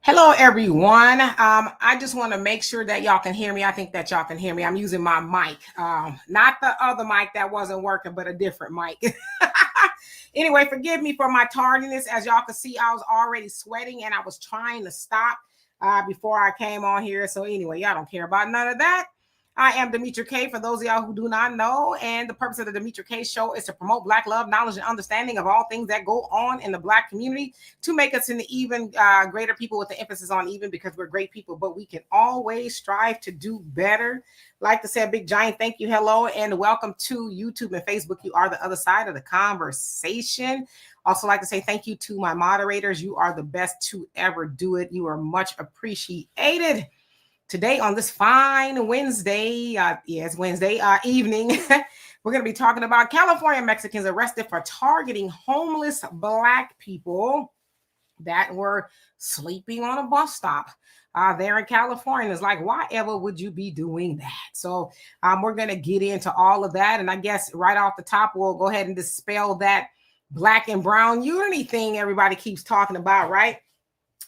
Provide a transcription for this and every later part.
Hello, everyone. I just want to make sure that y'all can hear me. I think that y'all can hear me. I'm using my mic, not the other mic that wasn't working, but a different mic. Anyway, forgive me for my tardiness. As y'all can see, I was already sweating and I was trying to stop before I came on here. So anyway, y'all don't care about none of that. I am Demetria K, for those of y'all who do not know, and the purpose of the Demetria K show is to promote Black love, knowledge, and understanding of all things that go on in the Black community to make us an even greater people, with the emphasis on even, because we're great people, but we can always strive to do better. Like to say a big giant thank you, hello, and welcome to YouTube and Facebook. You are the other side of the conversation. Also like to say thank you to my moderators. You are the best to ever do it. You are much appreciated. Today on this fine Wednesday, Wednesday evening, we're going to be talking about California Mexicans arrested for targeting homeless Black people that were sleeping on a bus stop there in California. It's like, why ever would you be doing that? So we're going to get into all of that. And I guess right off the top, we'll go ahead and dispel that Black and brown unity thing everybody keeps talking about, right?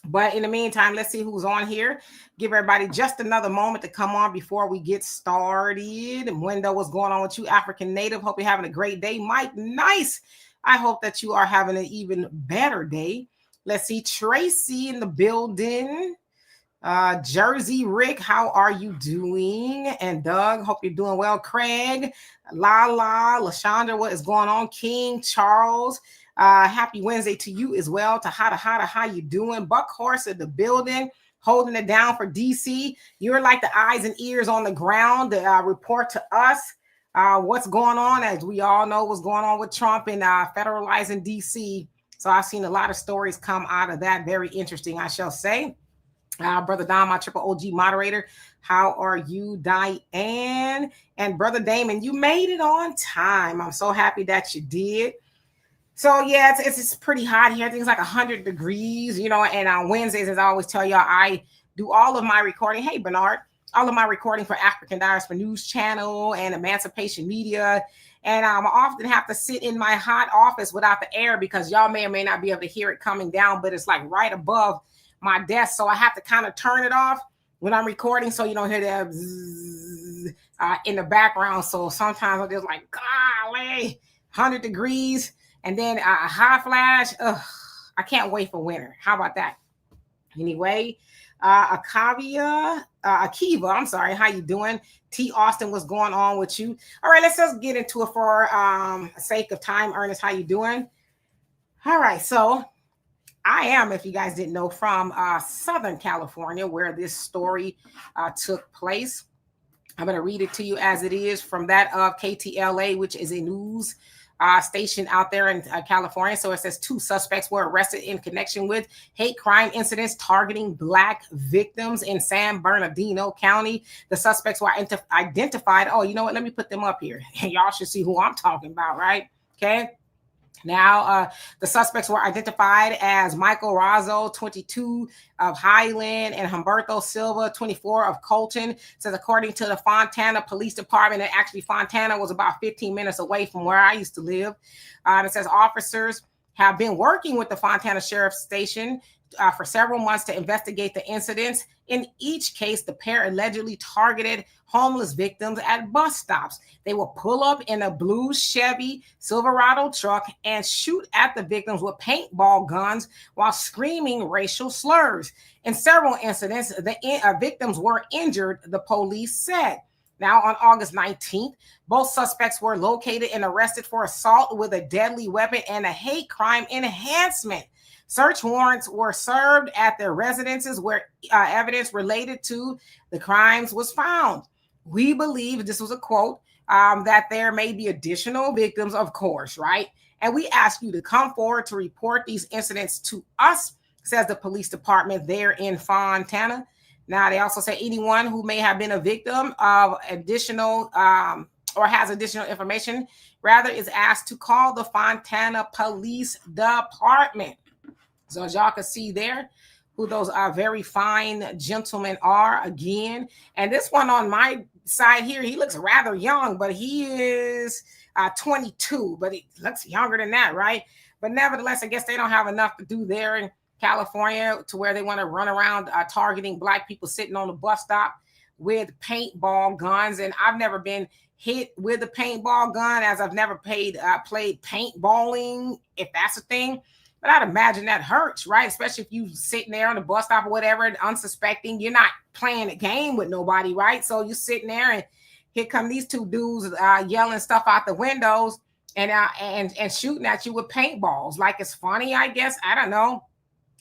But in the meantime, let's see who's on here. Give everybody just another moment to come on before we get started. Wendell, what's going on with you, African Native? Hope you're having a great day. Mike, nice. I hope that you are having an even better day. Let's see, Tracy in the building. Jersey Rick, how are you doing? And Doug, hope you're doing well. Craig, Lala, LaShondra, what is going on? King, Charles, happy Wednesday to you as well. Tahada, how you doing? Buck Horse in the building, holding it down for DC. You're like the eyes and ears on the ground to report to us what's going on, as we all know what's going on with Trump and federalizing DC. So I've seen a lot of stories come out of that. Very interesting, I shall say. Brother Don, my triple OG moderator, how are you, Diane? And Brother Damon, you made it on time. I'm so happy that you did. So yeah, it's pretty hot here. I think it's like 100 degrees, you know, and on Wednesdays, as I always tell y'all, I do all of my recording. Hey, Bernard, all of my recording for African Diaspora News Channel and Emancipation Media. And I often have to sit in my hot office without the air because y'all may or may not be able to hear it coming down, but it's like right above my desk. So I have to kind of turn it off when I'm recording so you don't hear that bzzz, in the background. So sometimes I'm just like, golly, 100 degrees. And then a hot flash. I can't wait for winter. How about that? Anyway, Akiva, I'm sorry. How you doing? T. Austin, what's going on with you? All right, let's just get into it for sake of time. Ernest, how you doing? All right, so I am, if you guys didn't know, from Southern California, where this story took place. I'm going to read it to you as it is from that of KTLA, which is a news station out there in California. So it says 2 suspects were arrested in connection with hate crime incidents targeting Black victims in San Bernardino County. The suspects were identified. Oh, you know what? Let me put them up here. Y'all should see who I'm talking about, right? Okay. Now, the suspects were identified as Michael Razzo, 22, of Highland, and Humberto Silva, 24, of Colton. It says, according to the Fontana Police Department, and actually Fontana was about 15 minutes away from where I used to live. It says officers have been working with the Fontana Sheriff's Station for several months to investigate the incidents. In each case, the pair allegedly targeted homeless victims at bus stops. They will pull up in a blue Chevy Silverado truck and shoot at the victims with paintball guns while screaming racial slurs. In several incidents, the victims were injured, the police said. Now, on August 19th, both suspects were located and arrested for assault with a deadly weapon and a hate crime enhancement. Search warrants were served at their residences where evidence related to the crimes was found. We believe, this was a quote, that there may be additional victims, of course, right? And we ask you to come forward to report these incidents to us, says the police department there in Fontana. Now, they also say anyone who may have been a victim of additional or has additional information, rather, is asked to call the Fontana Police Department. So as y'all can see there, who those very fine gentlemen are again. And this one on my side here, he looks rather young, but he is 22, but he looks younger than that, right? But nevertheless, I guess they don't have enough to do there California, to where they want to run around targeting Black people sitting on the bus stop with paintball guns. And I've never been hit with a paintball gun, as I've never played paintballing, if that's a thing. But I'd imagine that hurts, right? Especially if you sitting there on the bus stop or whatever, and unsuspecting, you're not playing a game with nobody, right? So you're sitting there, and here come these two dudes yelling stuff out the windows and shooting at you with paintballs. Like, it's funny, I guess. I don't know.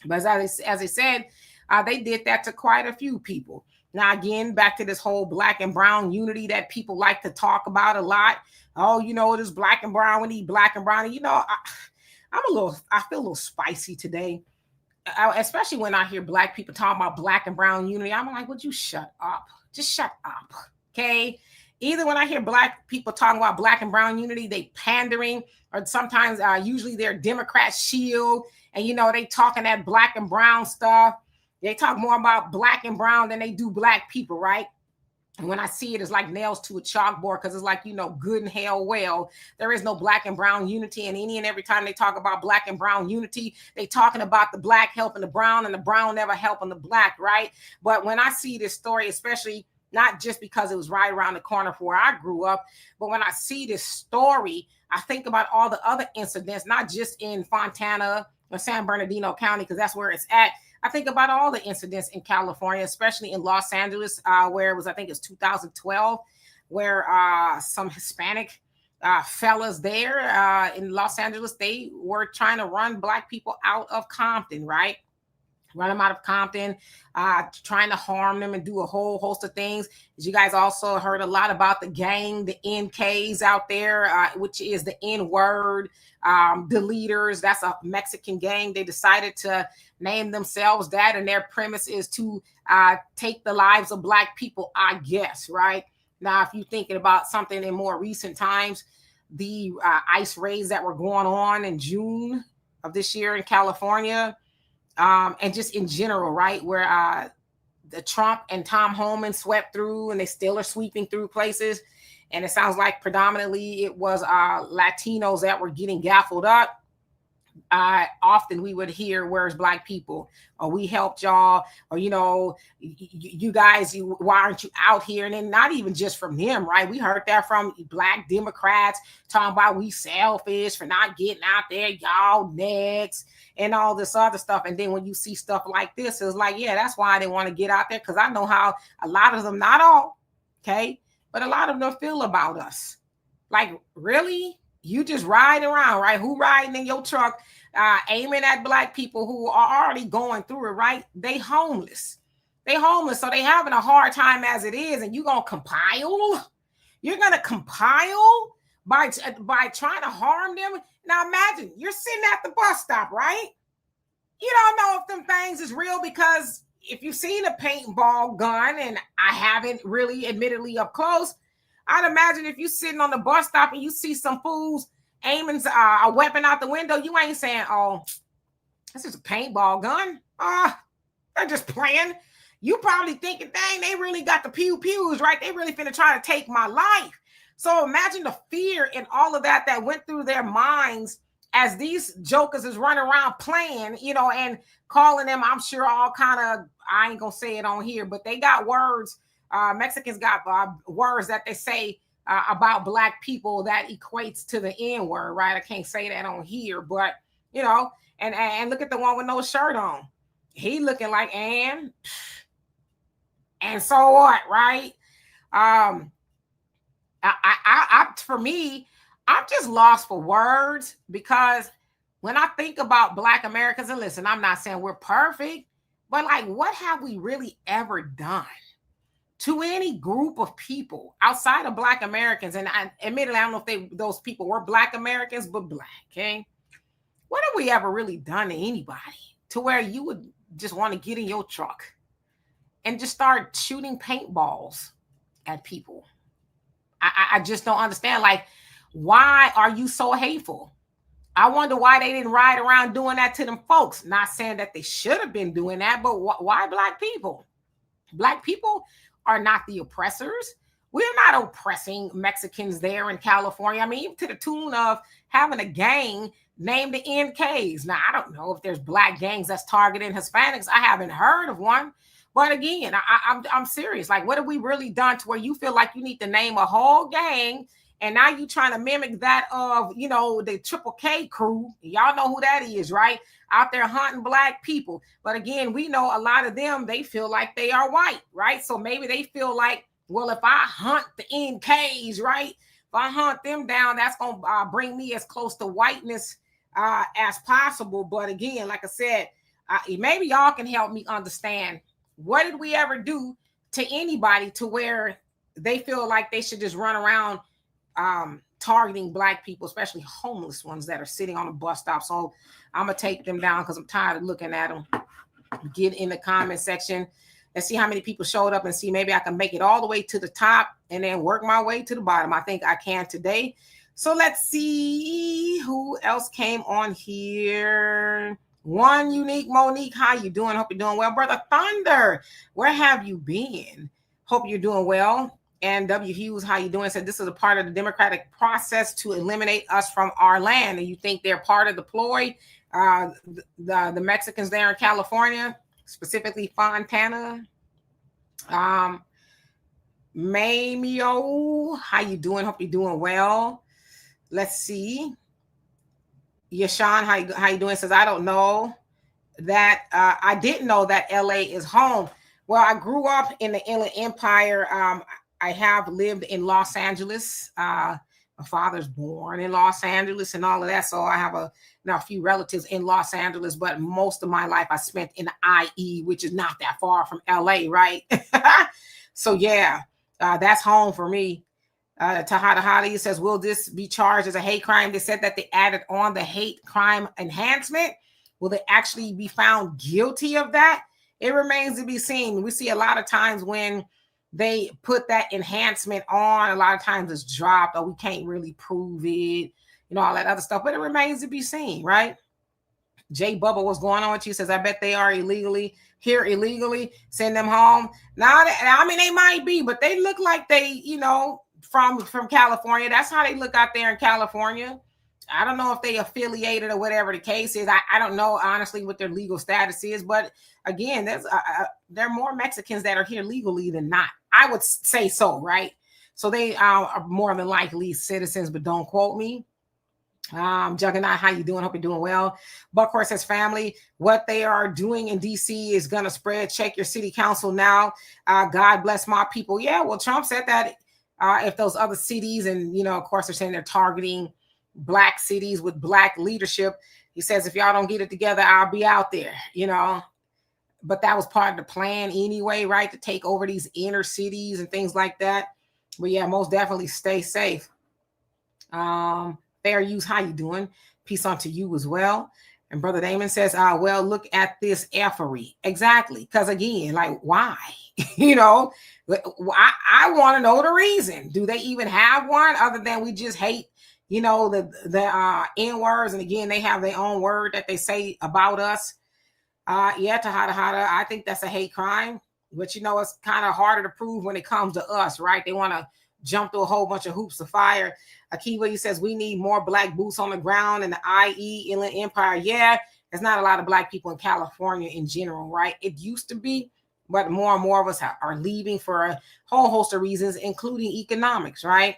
But as I said, they did that to quite a few people. Now, again, back to this whole Black and brown unity that people like to talk about a lot. Oh, you know, it is Black and brown. We need Black and brown. You know, I feel a little spicy today, especially when I hear Black people talking about Black and brown unity. I'm like, would you shut up? Just shut up, okay? Either when I hear Black people talking about Black and brown unity, they pandering, or sometimes usually they're Democrat shield, and, you know, they talking that Black and brown stuff. They talk more about Black and brown than they do Black people, right? And when I see it, it's like nails to a chalkboard, because it's like, you know, good and hell well, there is no Black and brown unity. And any and every time they talk about Black and brown unity, they talking about the Black helping the brown and the brown never helping the Black, right? But when I see this story, especially not just because it was right around the corner from where I grew up, but when I see this story, I think about all the other incidents, not just in Fontana or San Bernardino County, because that's where it's at. I think about all the incidents in California, especially in Los Angeles, where it was, I think it's 2012, where some Hispanic fellas there in Los Angeles, they were trying to run Black people out of Compton, right? Run them out of Compton, trying to harm them and do a whole host of things. As you guys also heard a lot about the gang, the NKs out there, which is the N-word, the leaders. That's a Mexican gang. They decided to name themselves that, and their premise is to take the lives of Black people, I guess, right? Now, if you're thinking about something in more recent times, the ICE raids that were going on in June of this year in California, and just in general, right, where the Trump and Tom Homan swept through, and they still are sweeping through places. And it sounds like predominantly it was Latinos that were getting gaffled up. Often we would hear, where's Black people? Or we helped y'all, or, you know, you guys, why aren't you out here? And then not even just from them, right? We heard that from Black Democrats talking about we selfish for not getting out there, y'all next, and all this other stuff. And then when you see stuff like this, it's like, yeah, that's why they want to get out there, because I know how a lot of them, not all, okay, but a lot of them feel about us. Like, really? You just ride around, right? Who riding in your truck, aiming at Black people who are already going through it, right? They homeless. So they having a hard time as it is, and you gonna compile? You're gonna compile by trying to harm them? Now imagine you're sitting at the bus stop, right? You don't know if them things is real, because if you've seen a paintball gun, and I haven't really, admittedly, up close, I'd imagine if you're sitting on the bus stop and you see some fools aiming a weapon out the window, you ain't saying, oh, this is a paintball gun. They're just playing. You probably thinking, dang, they really got the pews, right? They really finna try to take my life. So imagine the fear and all of that went through their minds as these jokers is running around playing, you know, and calling them, I'm sure, all kind of, I ain't gonna say it on here, but they got words. Mexicans got words that they say about Black people that equates to the N-word, right? I can't say that on here, but, you know, and look at the one with no shirt on. He looking like, and so what, right? For me, I'm just lost for words, because when I think about Black Americans, and listen, I'm not saying we're perfect, but like, what have we really ever done to any group of people outside of Black Americans? And admittedly, I don't know if those people were Black Americans, but Black, okay? What have we ever really done to anybody to where you would just want to get in your truck and just start shooting paintballs at people? I just don't understand. Like, why are you so hateful? I wonder why they didn't ride around doing that to them folks. Not saying that they should have been doing that, but why Black people? Black people are not the oppressors. We're not oppressing Mexicans there in California. I mean, even to the tune of having a gang named the NKs. Now, I don't know if there's black gangs that's targeting Hispanics. I haven't heard of one. But again, I'm serious. Like, what have we really done to where you feel like you need to name a whole gang? And now you trying to mimic that of, you know, the Triple K crew. Y'all know who that is, right? Out there hunting black people. But again, we know a lot of them, they feel like they are white, right? So maybe they feel like, well, if I hunt the NKs, right? If I hunt them down, that's going to bring me as close to whiteness as possible. But again, like I said, maybe y'all can help me understand, what did we ever do to anybody to where they feel like they should just run around targeting black people, especially homeless ones that are sitting on a bus stop? So I'm going to take them down because I'm tired of looking at them. Get in the comment section. Let's see how many people showed up and see maybe I can make it all the way to the top and then work my way to the bottom. I think I can today. So let's see who else came on here. One Unique Monique, how you doing? Hope you're doing well. Brother Thunder, where have you been? Hope you're doing well. And W. Hughes, how you doing? Said this is a part of the democratic process to eliminate us from our land. And you think they're part of the ploy? The Mexicans there in California, specifically Fontana. Mamio, how you doing? Hope you're doing well. Let's see. Yashan, how you doing? Says, I don't know that. I didn't know that LA is home. Well, I grew up in the Inland Empire. I have lived in Los Angeles. My father's born in Los Angeles and all of that. So I have a few relatives in Los Angeles, but most of my life I spent in the IE, which is not that far from LA, right? So yeah, that's home for me. Tahada Hadi says, will this be charged as a hate crime? They said that they added on the hate crime enhancement. Will they actually be found guilty of that? It remains to be seen. We see a lot of times when they put that enhancement on, a lot of times it's dropped, or we can't really prove it, all that other stuff, but it remains to be seen, right? Jay Bubba, what's going on with you? Says, I bet they are here illegally, send them home. Now, I mean, they might be, but they look like they, from California. That's how they look out there in California. I don't know if they affiliated or whatever the case is. I don't know, honestly, what their legal status is. But again, there are more Mexicans that are here legally than not. I would say so, right? So they are more than likely citizens, but don't quote me. Juggernaut, how you doing? Hope you're doing well. Buckhorse says, family, what they are doing in DC is going to spread. Check your city council now. God bless my people. Yeah, well, Trump said that if those other cities, and, of course, they're saying they're targeting Black cities with Black leadership. He says, if y'all don't get it together, I'll be out there, But that was part of the plan anyway, right? To take over these inner cities and things like that. But yeah, most definitely stay safe. Fair Use, how you doing? Peace unto you as well. And Brother Damon says, well, look at this effery. Exactly. Because again, like, why? I want to know the reason. Do they even have one other than we just hate, the N-words? And again, they have their own word that they say about us. Yeah, Tahada, I think that's a hate crime. But, it's kind of harder to prove when it comes to us, right? They want to jump through a whole bunch of hoops of fire. Akiva, he says, we need more Black boots on the ground in the IE Inland Empire. Yeah, there's not a lot of Black people in California in general, right? It used to be, but more and more of us are leaving for a whole host of reasons, including economics, right?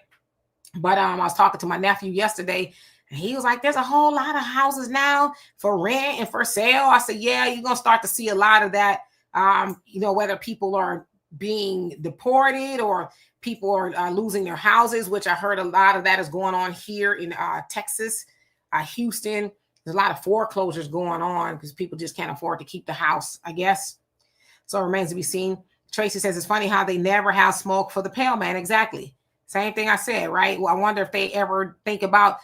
But I was talking to my nephew yesterday, and he was like, there's a whole lot of houses now for rent and for sale. I said, yeah, you're going to start to see a lot of that, whether people are being deported or people are losing their houses, which I heard a lot of that is going on here in Texas, Houston. There's a lot of foreclosures going on because people just can't afford to keep the house, I guess. So it remains to be seen. Tracy says, it's funny how they never have smoke for the pale man. Exactly. Same thing I said, right? Well, I wonder if they ever think about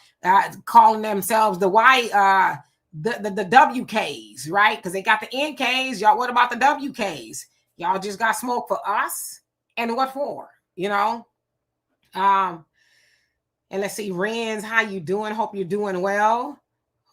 calling themselves the white, the WKs, right? Because they got the NKs. Y'all, what about the WKs? Y'all just got smoke for us? And what for? And let's see, Renz, how you doing? Hope you're doing well.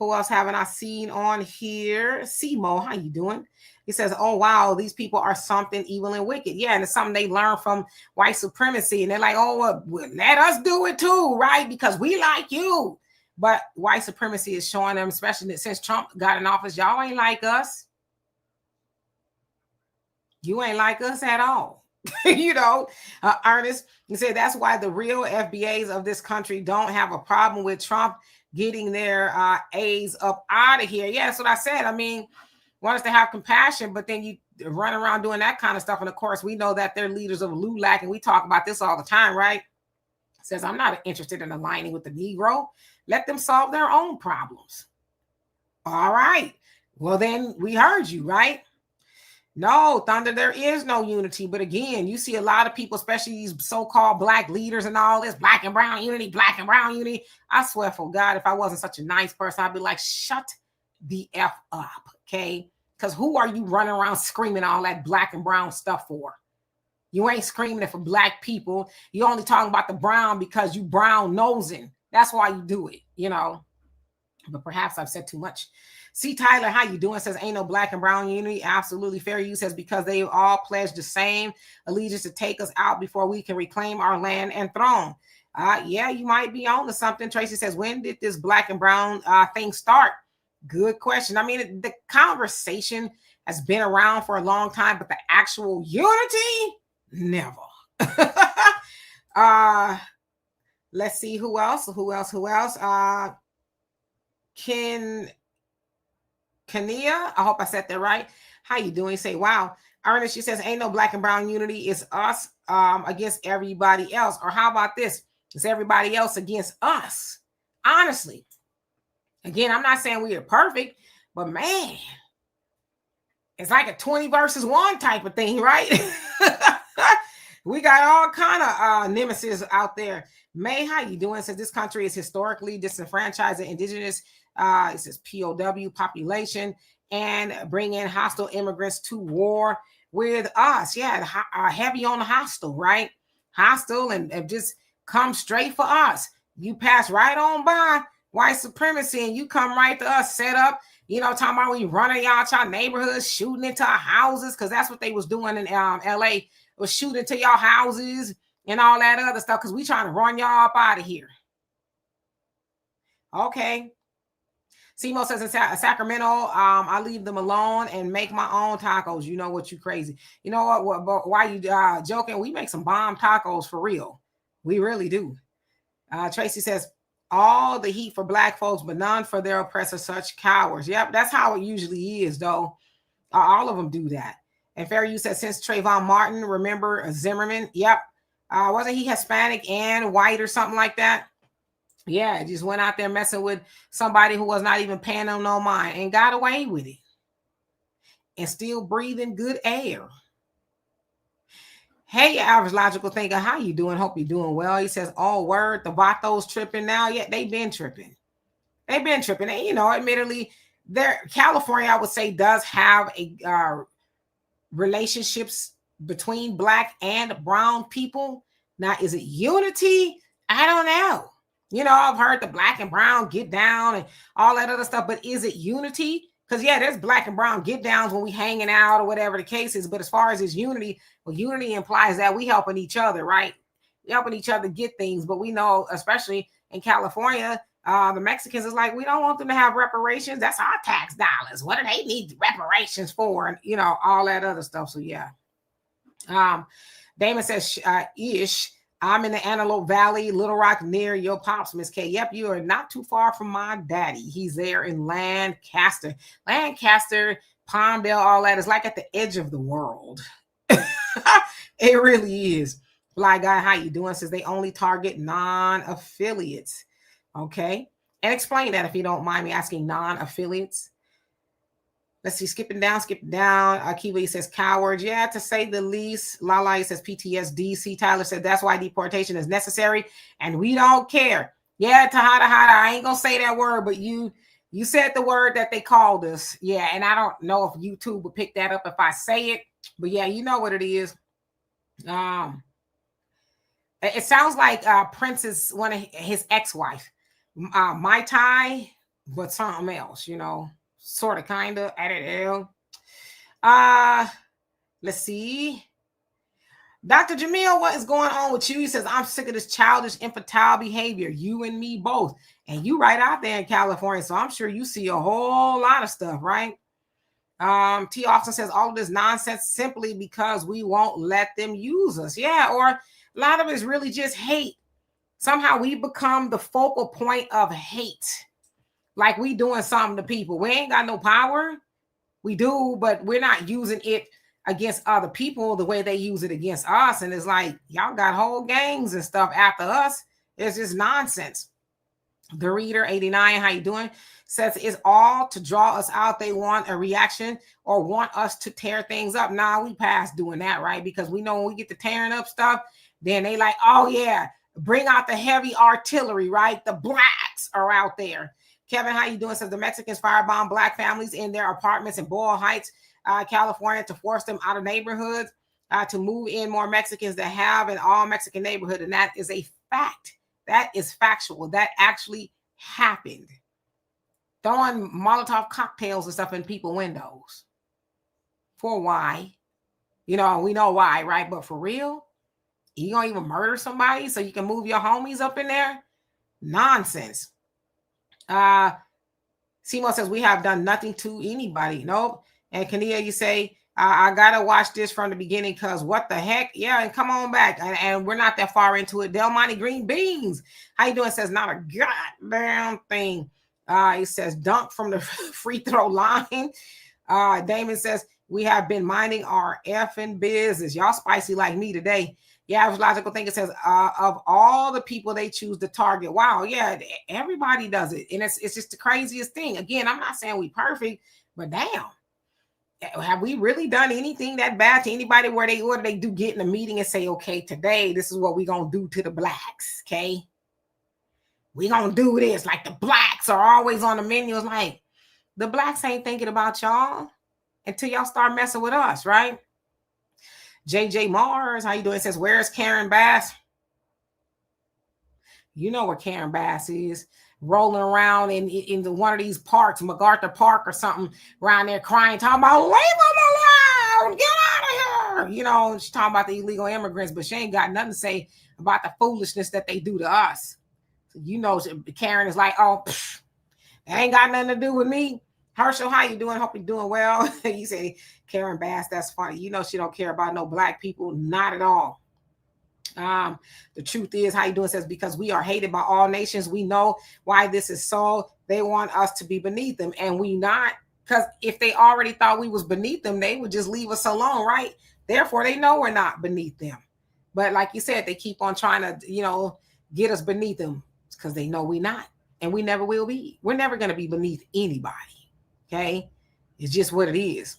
Who else haven't I seen on here? Simo, how you doing? He says, oh, wow, these people are something evil and wicked. Yeah, and it's something they learn from white supremacy. And they're like, oh, well, let us do it too, right? Because we like you. But white supremacy is showing them, especially since Trump got in office, y'all ain't like us. You ain't like us at all. Ernest, he said that's why the real FBAs of this country don't have a problem with Trump getting their A's up out of here. Yeah, that's what I said. I mean, want us to have compassion, but then you run around doing that kind of stuff. And of course, we know that they're leaders of LULAC, and we talk about this all the time, right? Says, I'm not interested in aligning with the Negro. Let them solve their own problems. All right. Well, then we heard you, right? No, Thunder, there is no unity. But again, you see a lot of people, especially these so-called black leaders and all this black and brown unity, black and brown unity. I swear for God, if I wasn't such a nice person, I'd be like, shut the F up, okay? Because who are you running around screaming all that black and brown stuff for? You ain't screaming it for black people. You're only talking about the brown because you brown nosing. That's why you do it, But perhaps I've said too much. See, Tyler, how you doing? Says, ain't no black and brown unity. Absolutely fair. You says, because they all pledged the same allegiance to take us out before we can reclaim our land and throne. Yeah, you might be on to something. Tracy says, when did this black and brown thing start? Good question. I mean, the conversation has been around for a long time, but the actual unity, never. Let's see who else. Kania, I hope I said that right. How you doing? Say, wow. Ernest, she says, ain't no black and brown unity. It's us against everybody else. Or how about this? It's everybody else against us. Honestly. Again, I'm not saying we are perfect, but man, it's like a 20 versus 1 type of thing, right? We got all kind of nemesis out there. May, how you doing? Says this country is historically disenfranchised the indigenous, it says POW population, and bring in hostile immigrants to war with us. Yeah, heavy on the hostile, right? Hostile and just come straight for us. You pass right on by white supremacy and you come right to us, set up, talking about we running y'all to our neighborhoods, shooting into our houses, because that's what they was doing in LA, was shooting to y'all houses and all that other stuff, because we trying to run y'all up out of here. Okay. Simo says in Sacramento, I leave them alone and make my own tacos. You know what? You crazy. You know what? Why you joking? We make some bomb tacos for real. We really do. Tracy says, all the heat for black folks, but none for their oppressors, such cowards. Yep, that's how it usually is, though. All of them do that. And Fair You said, since Trayvon Martin, remember Zimmerman? Yep. Wasn't he Hispanic and white or something like that? Yeah, just went out there messing with somebody who was not even paying them no mind and got away with it. And still breathing good air. Hey, average logical thinker, how you doing? Hope you're doing well. He says, oh, word, the Vatos tripping now. Yeah, they've been tripping. And, admittedly, California, I would say, does have a relationships between black and brown people. Now, is it unity? I don't know. I've heard the black and brown get down and all that other stuff, but is it unity? Because, yeah, there's black and brown get downs when we hanging out or whatever the case is. But as far as his unity, well, unity implies that we helping each other, right? We helping each other get things. But we know, especially in California, the Mexicans is like, we don't want them to have reparations. That's our tax dollars. What do they need reparations for? And, all that other stuff. So, yeah. Damon says, ish. I'm in the Antelope Valley, Little Rock, near your pops, Miss K. Yep, you are not too far from my daddy. He's there in Lancaster, Palmdale, all that is like at the edge of the world. It really is. Fly Guy, how you doing? Says they only target non-affiliates. Okay. And explain that if you don't mind me asking, non-affiliates. Let's see, skipping down. Kiwi says cowards. Yeah, to say the least. Lala says PTSD. C. Tyler said that's why deportation is necessary, and we don't care. Yeah, Tahada, I ain't gonna say that word, but you said the word that they called us. Yeah, and I don't know if YouTube will pick that up if I say it, but yeah, you know what it is. It sounds like Prince's one of his ex-wife, Mai Tai. but something else, sort of, kind of, at it. Let's see. Dr. Jamil, what is going on with you? He says, I'm sick of this childish, infantile behavior. You and me both. And you right out there in California, so I'm sure you see a whole lot of stuff, right? T. Austin says, all of this nonsense simply because we won't let them use us. Yeah, or a lot of it is really just hate. Somehow we become the focal point of hate. Like we doing something to people. We ain't got no power. We do, but we're not using it against other people the way they use it against us. And it's like, y'all got whole gangs and stuff after us. It's just nonsense. The Reader 89, how you doing? Says it's all to draw us out. They want a reaction or want us to tear things up. Nah, we past doing that, right? Because we know when we get to tearing up stuff, then they like, oh yeah, bring out the heavy artillery, right? The blacks are out there. Kevin, how you doing? Says the Mexicans firebomb black families in their apartments in Boyle Heights, California, to force them out of neighborhoods, to move in more Mexicans that have an all Mexican neighborhood. And that is a fact. That is factual. That actually happened. Throwing Molotov cocktails and stuff in people's windows. For why? We know why, right? But for real? You gonna even murder somebody so you can move your homies up in there? Nonsense. Simo says, we have done nothing to anybody. Nope. And Kania, you say, I gotta watch this from the beginning because what the heck? Yeah, and come on back. And we're not that far into it. Del Monte Green Beans. How you doing? Says, not a goddamn thing. He says, dunk from the free throw line. Damon says, we have been minding our effing business. Y'all spicy like me today. Yeah, average logical thinker says, of all the people they choose to target. Wow, yeah, everybody does it. And it's just the craziest thing. Again, I'm not saying we perfect, but damn. Have we really done anything that bad to anybody where they do get in a meeting and say, okay, today, this is what we're going to do to the blacks, okay? We're going to do this. Like the blacks are always on the menu. It's like, the blacks ain't thinking about y'all until y'all start messing with us, right? JJ Mars, how you doing? It says, where's Karen Bass? You know where Karen Bass is. Rolling around in one of these parks, MacArthur Park or something, around there crying, talking about, leave them alone, get out of here. She's talking about the illegal immigrants, but she ain't got nothing to say about the foolishness that they do to us. So Karen is like, oh, that ain't got nothing to do with me. Herschel, how you doing? Hope you're doing well. You say, Karen Bass, that's funny. She don't care about no black people, not at all. The truth is, how you doing? Says, because we are hated by all nations. We know why this is so. They want us to be beneath them, and we not. Because if they already thought we was beneath them, they would just leave us alone, right? Therefore, they know we're not beneath them. But like you said, they keep on trying to, get us beneath them because they know we not, and we never will be. We're never going to be beneath anybody. Okay, it's just what it is.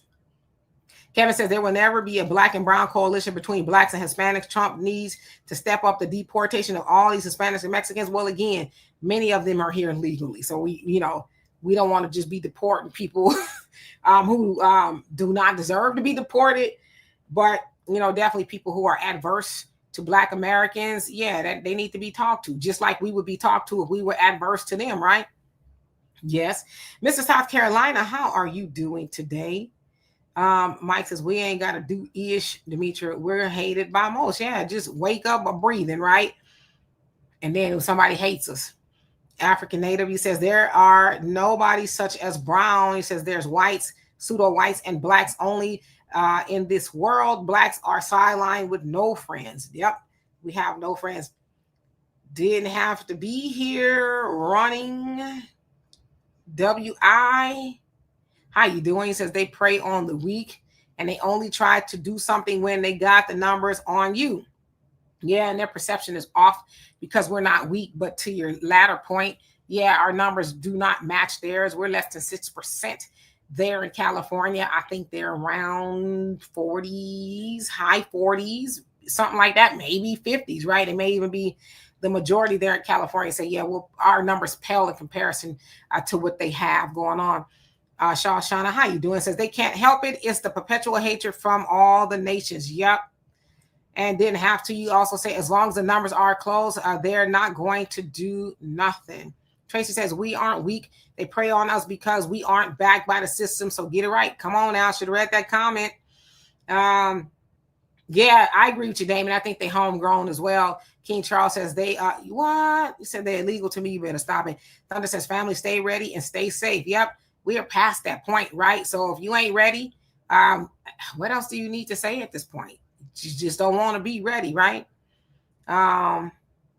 Kevin says there will never be a black and brown coalition between blacks and Hispanics. Trump needs to step up the deportation of all these Hispanics and Mexicans. Well, again, many of them are here legally. So we don't want to just be deporting people who do not deserve to be deported. But, definitely people who are adverse to Black Americans. Yeah, that they need to be talked to, just like we would be talked to if we were adverse to them, right? Yes. Mr. South Carolina, how are you doing today? Mike says, we ain't got to do ish, Demetria. We're hated by most. Yeah, just wake up or breathing, right? And then if somebody hates us. African Native, he says, there are nobody such as brown. He says there's whites, pseudo-whites, and blacks only in this world. Blacks are sidelined with no friends. Yep, we have no friends. Didn't have to be here running. W.I. How you doing? He says they prey on the weak and they only try to do something when they got the numbers on you. Yeah, and their perception is off because we're not weak. But to your latter point, yeah, our numbers do not match theirs. We're less than 6% there in California. I think they're around 40s, high 40s, something like that, maybe 50s, right? It may even be the majority there in California. Say, yeah, well, our numbers pale in comparison to what they have going on. Shauna, how you doing? Says they can't help it. It's the perpetual hatred from all the nations. Yep. And didn't have to. You also say as long as the numbers are close, they're not going to do nothing. Tracy says, we aren't weak. They prey on us because we aren't backed by the system. So get it right. Come on now. Should have read that comment. Yeah, I agree with you, Damon. I think they homegrown as well. King Charles says they what? You said they're illegal to me. You better stop it. Thunder says family, stay ready and stay safe. Yep, we are past that point, right? So if you ain't ready, what else do you need to say at this point? You just don't want to be ready, right?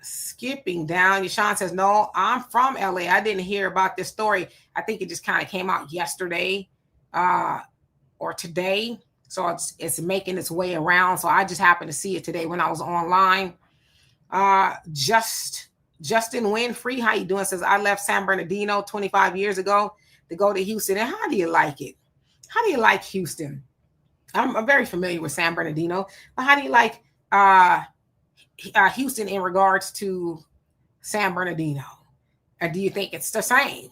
Skipping down, Yashawn says, no, I'm from LA. I didn't hear about this story. I think it just kind of came out yesterday or today. So it's making its way around. So I just happened to see it today when I was online. Justin Winfrey, how you doing? Says, I left San Bernardino 25 years ago to go to Houston. And how do you like it? How do you like Houston? I'm very familiar with San Bernardino. But how do you like Houston in regards to San Bernardino? Or do you think it's the same?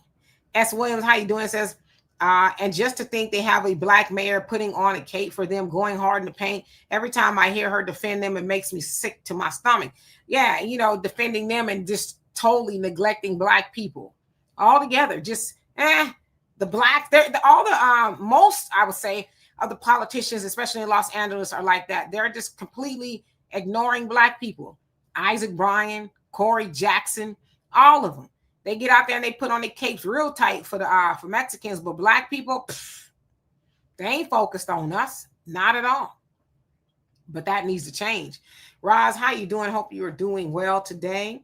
S. Williams, how you doing? Says, and just to think they have a black mayor putting on a cape for them, going hard in the paint. Every time I hear her defend them, it makes me sick to my stomach. Yeah, defending them and just totally neglecting black people altogether. Just the black, most, I would say, of the politicians, especially in Los Angeles, are like that. They're just completely ignoring black people. Isaac Bryan, Corey Jackson, all of them. They get out there and they put on their capes real tight for Mexicans, but black people, they ain't focused on us, not at all. But that needs to change. Roz, how you doing? Hope you are doing well today.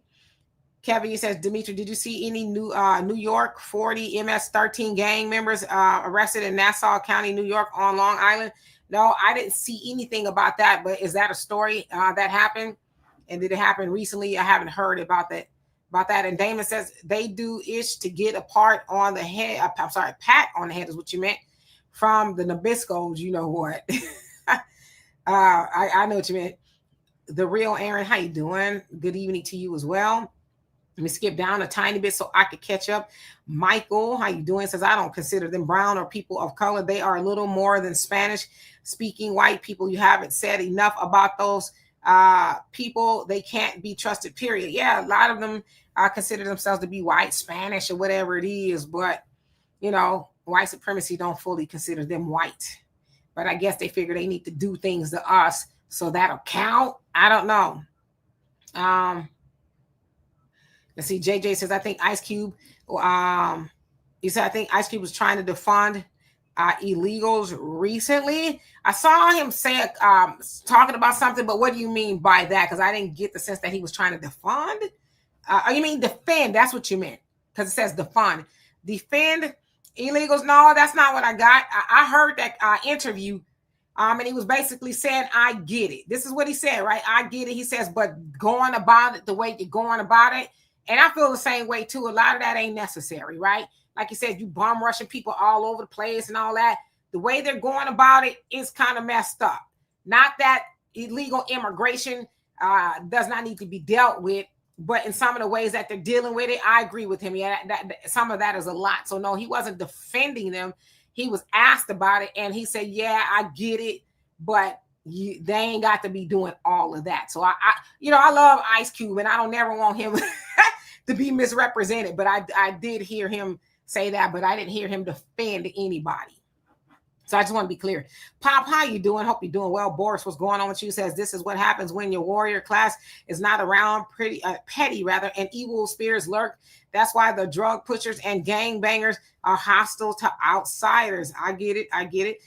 Kevin, he says, Dimitri, did you see any New York 40 MS-13 gang members arrested in Nassau County, New York on Long Island? No, I didn't see anything about that, but is that a story that happened? And did it happen recently? I haven't heard about that. And Damon says they do ish to get a part on the head. I'm sorry, pat on the head is what you meant from the Nabiscos. You know what? I know what you meant. The real Aaron, how you doing? Good evening to you as well. Let me skip down a tiny bit so I could catch up. Michael, how you doing? Says, I don't consider them brown or people of color. They are a little more than Spanish speaking white people. You haven't said enough about those people. They can't be trusted, period. Yeah, a lot of them consider themselves to be white, Spanish, or whatever it is. But, white supremacy don't fully consider them white. But I guess they figure they need to do things to us so that'll count. I don't know. Let's see. JJ says, I think Ice Cube, he said, I think Ice Cube was trying to defund illegals recently. I saw him say, talking about something, but what do you mean by that? Because I didn't get the sense that he was trying to defund. You mean defend? That's what you meant. Because it says defund. Defend illegals? No, that's not what I got. I heard that interview. And he was basically saying, I get it. This is what he said, right? I get it. He says, but going about it the way you're going about it. And I feel the same way too. A lot of that ain't necessary, right? Like you said, you bomb rushing people all over the place and all that. The way they're going about it is kind of messed up. Not that illegal immigration does not need to be dealt with, but in some of the ways that they're dealing with it, I agree with him. Yeah, some of that is a lot. So no, he wasn't defending them. He was asked about it, and he said, yeah, I get it, but they ain't got to be doing all of that. So I love Ice Cube, and I don't never want him to be misrepresented, but I did hear him say that, but I didn't hear him defend anybody. So I just want to be clear. Pop, how you doing? Hope you're doing well. Boris, what's going on with you? Says, this is what happens when your warrior class is not around, petty rather, and evil spirits lurk. That's why the drug pushers and gang bangers are hostile to outsiders. I get it.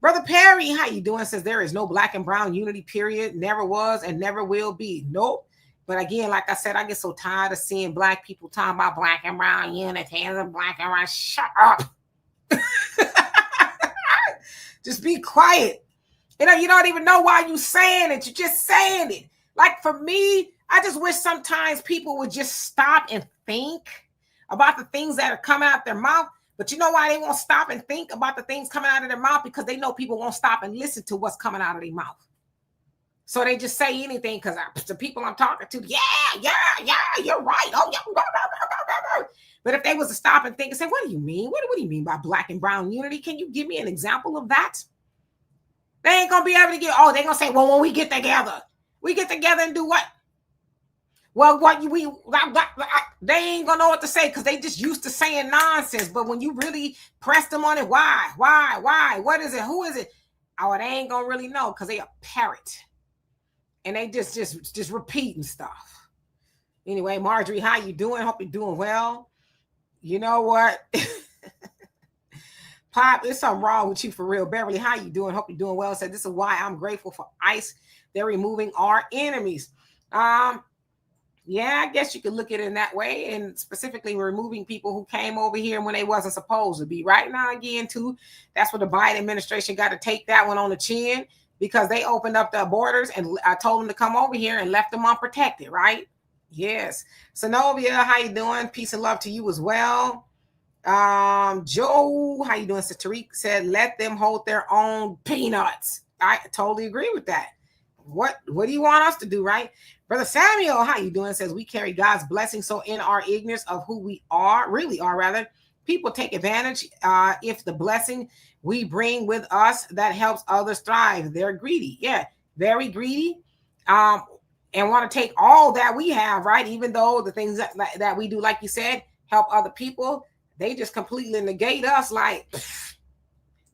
Brother Perry, how you doing? Says, there is no black and brown unity, period. Never was and never will be. Nope. But again, like I said, I get so tired of seeing black people talking about black and brown unity and black and brown. Shut up. Just be quiet. You don't even know why you're saying it. You're just saying it. Like for me, I just wish sometimes people would just stop and think about the things that are coming out their mouth. But you know why they won't stop and think about the things coming out of their mouth? Because they know people won't stop and listen to what's coming out of their mouth. So they just say anything because the people I'm talking to, yeah, you're right. Oh, yeah. But if they was to stop and think and say, what do you mean? What do you mean by black and brown unity? Can you give me an example of that? They ain't going to be able to they're going to say, well, when we get together and do what? Well, they ain't gonna know what to say because they just used to saying nonsense. But when you really press them on it, why, what is it, who is it? Oh, they ain't gonna really know because they a parrot, and they just repeating stuff. Anyway, Marjorie, how you doing? Hope you're doing well. You know what? Pop, there's something wrong with you for real. Beverly, how you doing? Hope you're doing well. Said this is why I'm grateful for ICE. They're removing our enemies. Yeah, I guess you could look at it in that way, and specifically removing people who came over here when they wasn't supposed to be. Right now, again, too, that's what the Biden administration got to take that one on the chin because they opened up the borders and I told them to come over here and left them unprotected, right? Yes. Sonovia, how you doing? Peace and love to you as well. Joe, how you doing? So Tariq said, let them hold their own peanuts. I totally agree with that. What do you want us to do, right? Brother Samuel, how you doing? Says we carry God's blessing. So in our ignorance of who we are, really are rather, people take advantage. If the blessing we bring with us that helps others thrive, they're greedy. Yeah, very greedy. And want to take all that we have, right? Even though the things that we do, like you said, help other people, they just completely negate us. Like,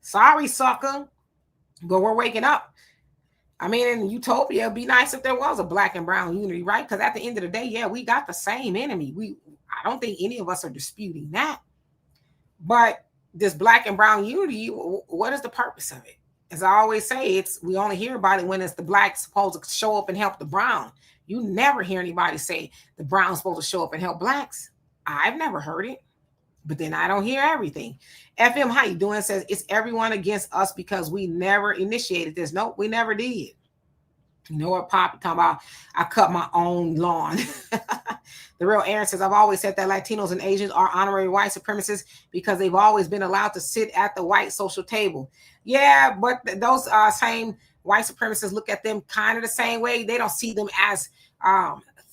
sorry, sucker, but we're waking up. I mean, in utopia, it'd be nice if there was a black and brown unity, right? Because at the end of the day, yeah, we got the same enemy. I don't think any of us are disputing that. But this black and brown unity, what is the purpose of it? As I always say, we only hear about it when it's the black supposed to show up and help the brown. You never hear anybody say the brown's supposed to show up and help blacks. I've never heard it. But then I don't hear everything. FM, how you doing? Says it's everyone against us because we never initiated this. Nope, we never did. You know what, Pop? Talking about I cut my own lawn. The real Aaron says I've always said that Latinos and Asians are honorary white supremacists because they've always been allowed to sit at the white social table. Yeah, but those same white supremacists look at them kind of the same way. They don't see them as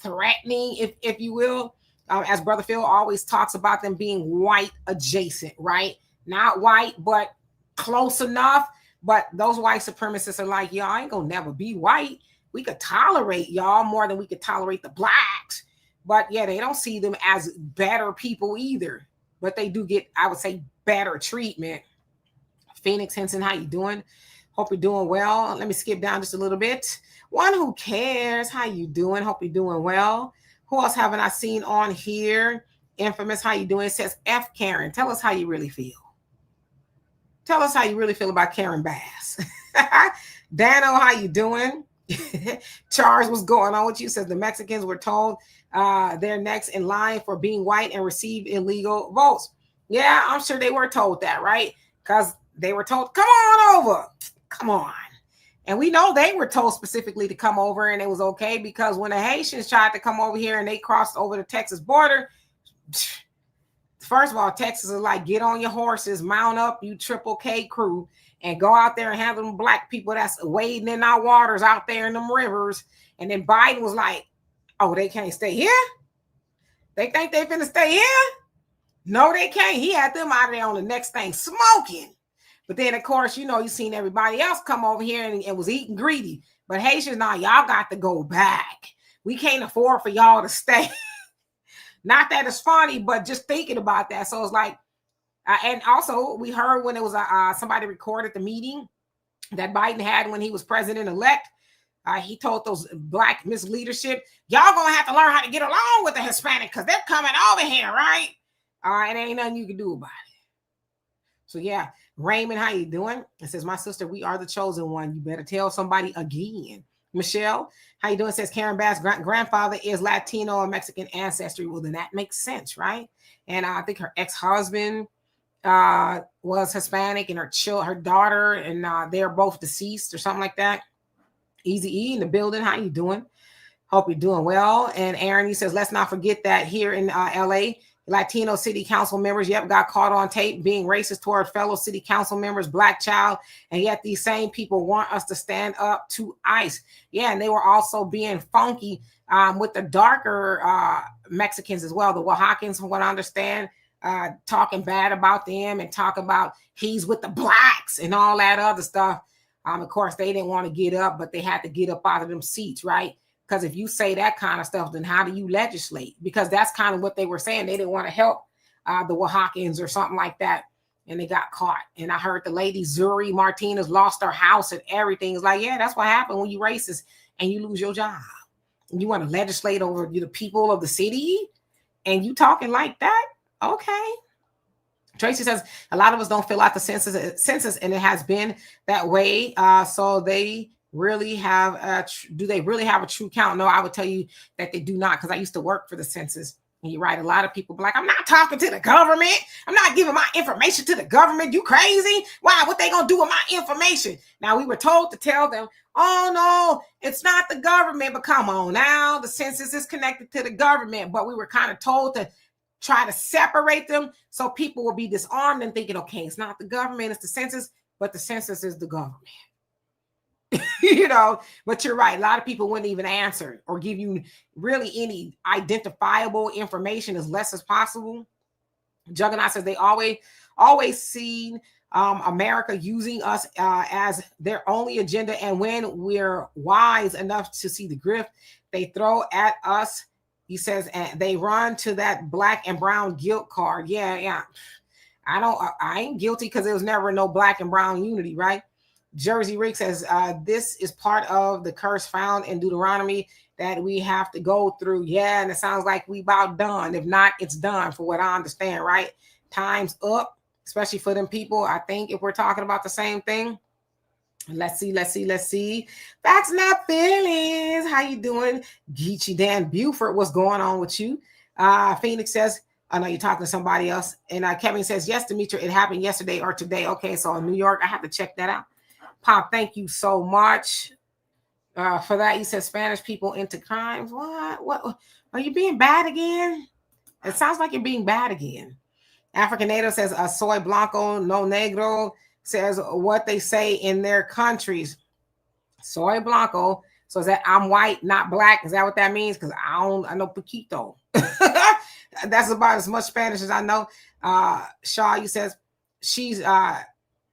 threatening, if you will. As Brother Phil always talks about them being white adjacent, right? Not white, but close enough. But those white supremacists are like, y'all ain't gonna never be white. We could tolerate y'all more than we could tolerate the blacks. But yeah, they don't see them as better people either. But they do get, I would say, better treatment. Phoenix Henson, how you doing? Hope you're doing well. Let me skip down just a little bit. One who cares, how you doing? Hope you're doing well. Who else haven't I seen on here? Infamous, how you doing? It says F Karen. Tell us how you really feel. Tell us how you really feel about Karen Bass. Dano, how you doing? Charles, what's going on with you? Says the Mexicans were told they're next in line for being white and receive illegal votes. Yeah, I'm sure they were told that, right? Because they were told, come on over. Come on. And we know they were told specifically to come over and it was okay because when the Haitians tried to come over here and they crossed over the Texas border, first of all, Texas is like, get on your horses, mount up, you Triple K crew, and go out there and handle them black people that's wading in our waters out there in them rivers. And then Biden was like, oh, they can't stay here? They think they finna stay here? No, they can't. He had them out there on the next thing smoking. But then, of course, you know, you seen everybody else come over here and was eating greedy. But Haitians, now y'all got to go back. We can't afford for y'all to stay. Not that it's funny, but just thinking about that. So it's like, and also we heard when it was somebody recorded the meeting that Biden had when he was president-elect. He told those black misleadership, y'all gonna have to learn how to get along with the Hispanic because they're coming over here, right? And ain't nothing you can do about it. So yeah, Raymond, how you doing? It says, my sister, we are the chosen one. You better tell somebody again. Michelle, how you doing? It says Karen Bass' grandfather is Latino or Mexican ancestry. Well, then that makes sense, right? And I think her ex-husband was Hispanic and her daughter, and they're both deceased or something like that. Easy E in the building. How you doing? Hope you're doing well. And Aaron, he says, let's not forget that here in LA, Latino city council members, got caught on tape being racist toward fellow city council members, black child, and yet these same people want us to stand up to ICE. Yeah, and they were also being funky with the darker Mexicans as well, the Oaxacans, from what I understand, talking bad about them and talk about he's with the blacks and all that other stuff. Of course, they didn't want to get up, but they had to get up out of them seats, right? Because if you say that kind of stuff, then how do you legislate? Because that's kind of what they were saying. They didn't want to help the Oaxacans or something like that. And they got caught. And I heard the lady Zuri Martinez lost her house and everything. It's like, yeah, that's what happened when you racist and you lose your job. And you want to legislate over the people of the city and you talking like that? Okay. Tracy says a lot of us don't fill out the census and it has been that way. So they really have do they really have a true count? No, I would tell you that they do not, because I used to work for the census. And you're right, a lot of people be like, I'm not talking to the government. I'm not giving my information to the government. You crazy? Why? What they gonna do with my information? Now, we were told to tell them, oh no, it's not the government, but come on now, the census is connected to the government. But we were kind of told to try to separate them so people will be disarmed and thinking, okay, it's not the government, it's the census, but the census is the government. But you're right. A lot of people wouldn't even answer or give you really any identifiable information as less as possible. Juggernaut says they always seen America using us as their only agenda. And when we're wise enough to see the grift they throw at us, he says, and they run to that black and brown guilt card. Yeah. I ain't guilty because there was never no black and brown unity, right? Jersey Rick says, this is part of the curse found in Deuteronomy that we have to go through. Yeah, and it sounds like we about done. If not, it's done for what I understand, right? Time's up, especially for them people. I think if we're talking about the same thing. Let's see. Facts, not feelings. How you doing? Geechee Dan Buford, what's going on with you? Phoenix says, I know you're talking to somebody else. And Kevin says, yes, Demetria, it happened yesterday or today. Okay, so in New York, I have to check that out. Pop, thank you so much for that. You said Spanish people into crimes. What? Are you being bad again? It sounds like you're being bad again. African Native says, soy blanco, no negro, says what they say in their countries. Soy blanco. So is that I'm white, not black? Is that what that means? Because I know poquito. That's about as much Spanish as I know. Shaw, you says she's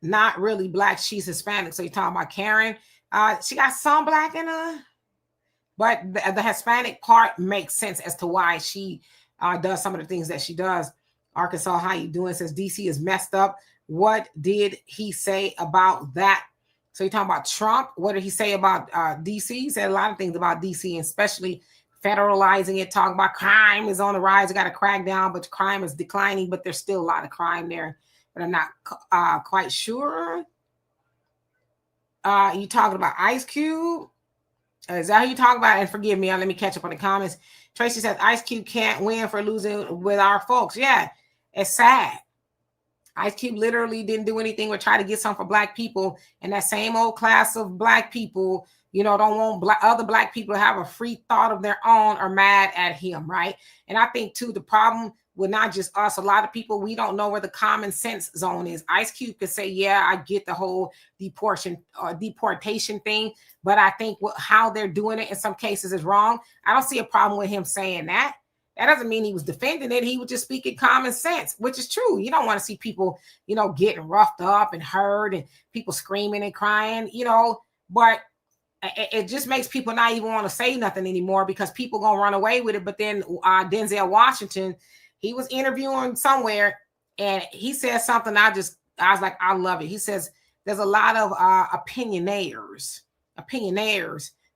not really black, she's Hispanic. So you're talking about Karen. She got some black in her, but the Hispanic part makes sense as to why she does some of the things that she does. Arkansas, how you doing? Says DC is messed up. What did he say about that? So you're talking about Trump. What did he say about DC? He said a lot of things about DC, and especially federalizing it, talking about crime is on the rise. You got to crack down, but crime is declining, but there's still a lot of crime there. But I'm not quite sure. You talking about Ice Cube? Is that who you talking about? And forgive me, let me catch up on the comments. Tracy says Ice Cube can't win for losing with our folks. Yeah, it's sad. Ice Cube literally didn't do anything but try to get something for black people. And that same old class of black people, don't want other black people to have a free thought of their own, are mad at him, right? And I think, too, the problem with not just us, a lot of people, we don't know where the common sense zone is. Ice Cube could say, yeah, I get the whole deportation thing, but I think how they're doing it in some cases is wrong. I don't see a problem with him saying that. That doesn't mean he was defending it. He was just speaking common sense, which is true. You don't want to see people, getting roughed up and hurt and people screaming and crying, but it just makes people not even want to say nothing anymore because people going to run away with it. But then Denzel Washington, he was interviewing somewhere and he said something. I was like, I love it. He says, there's a lot of opinionaires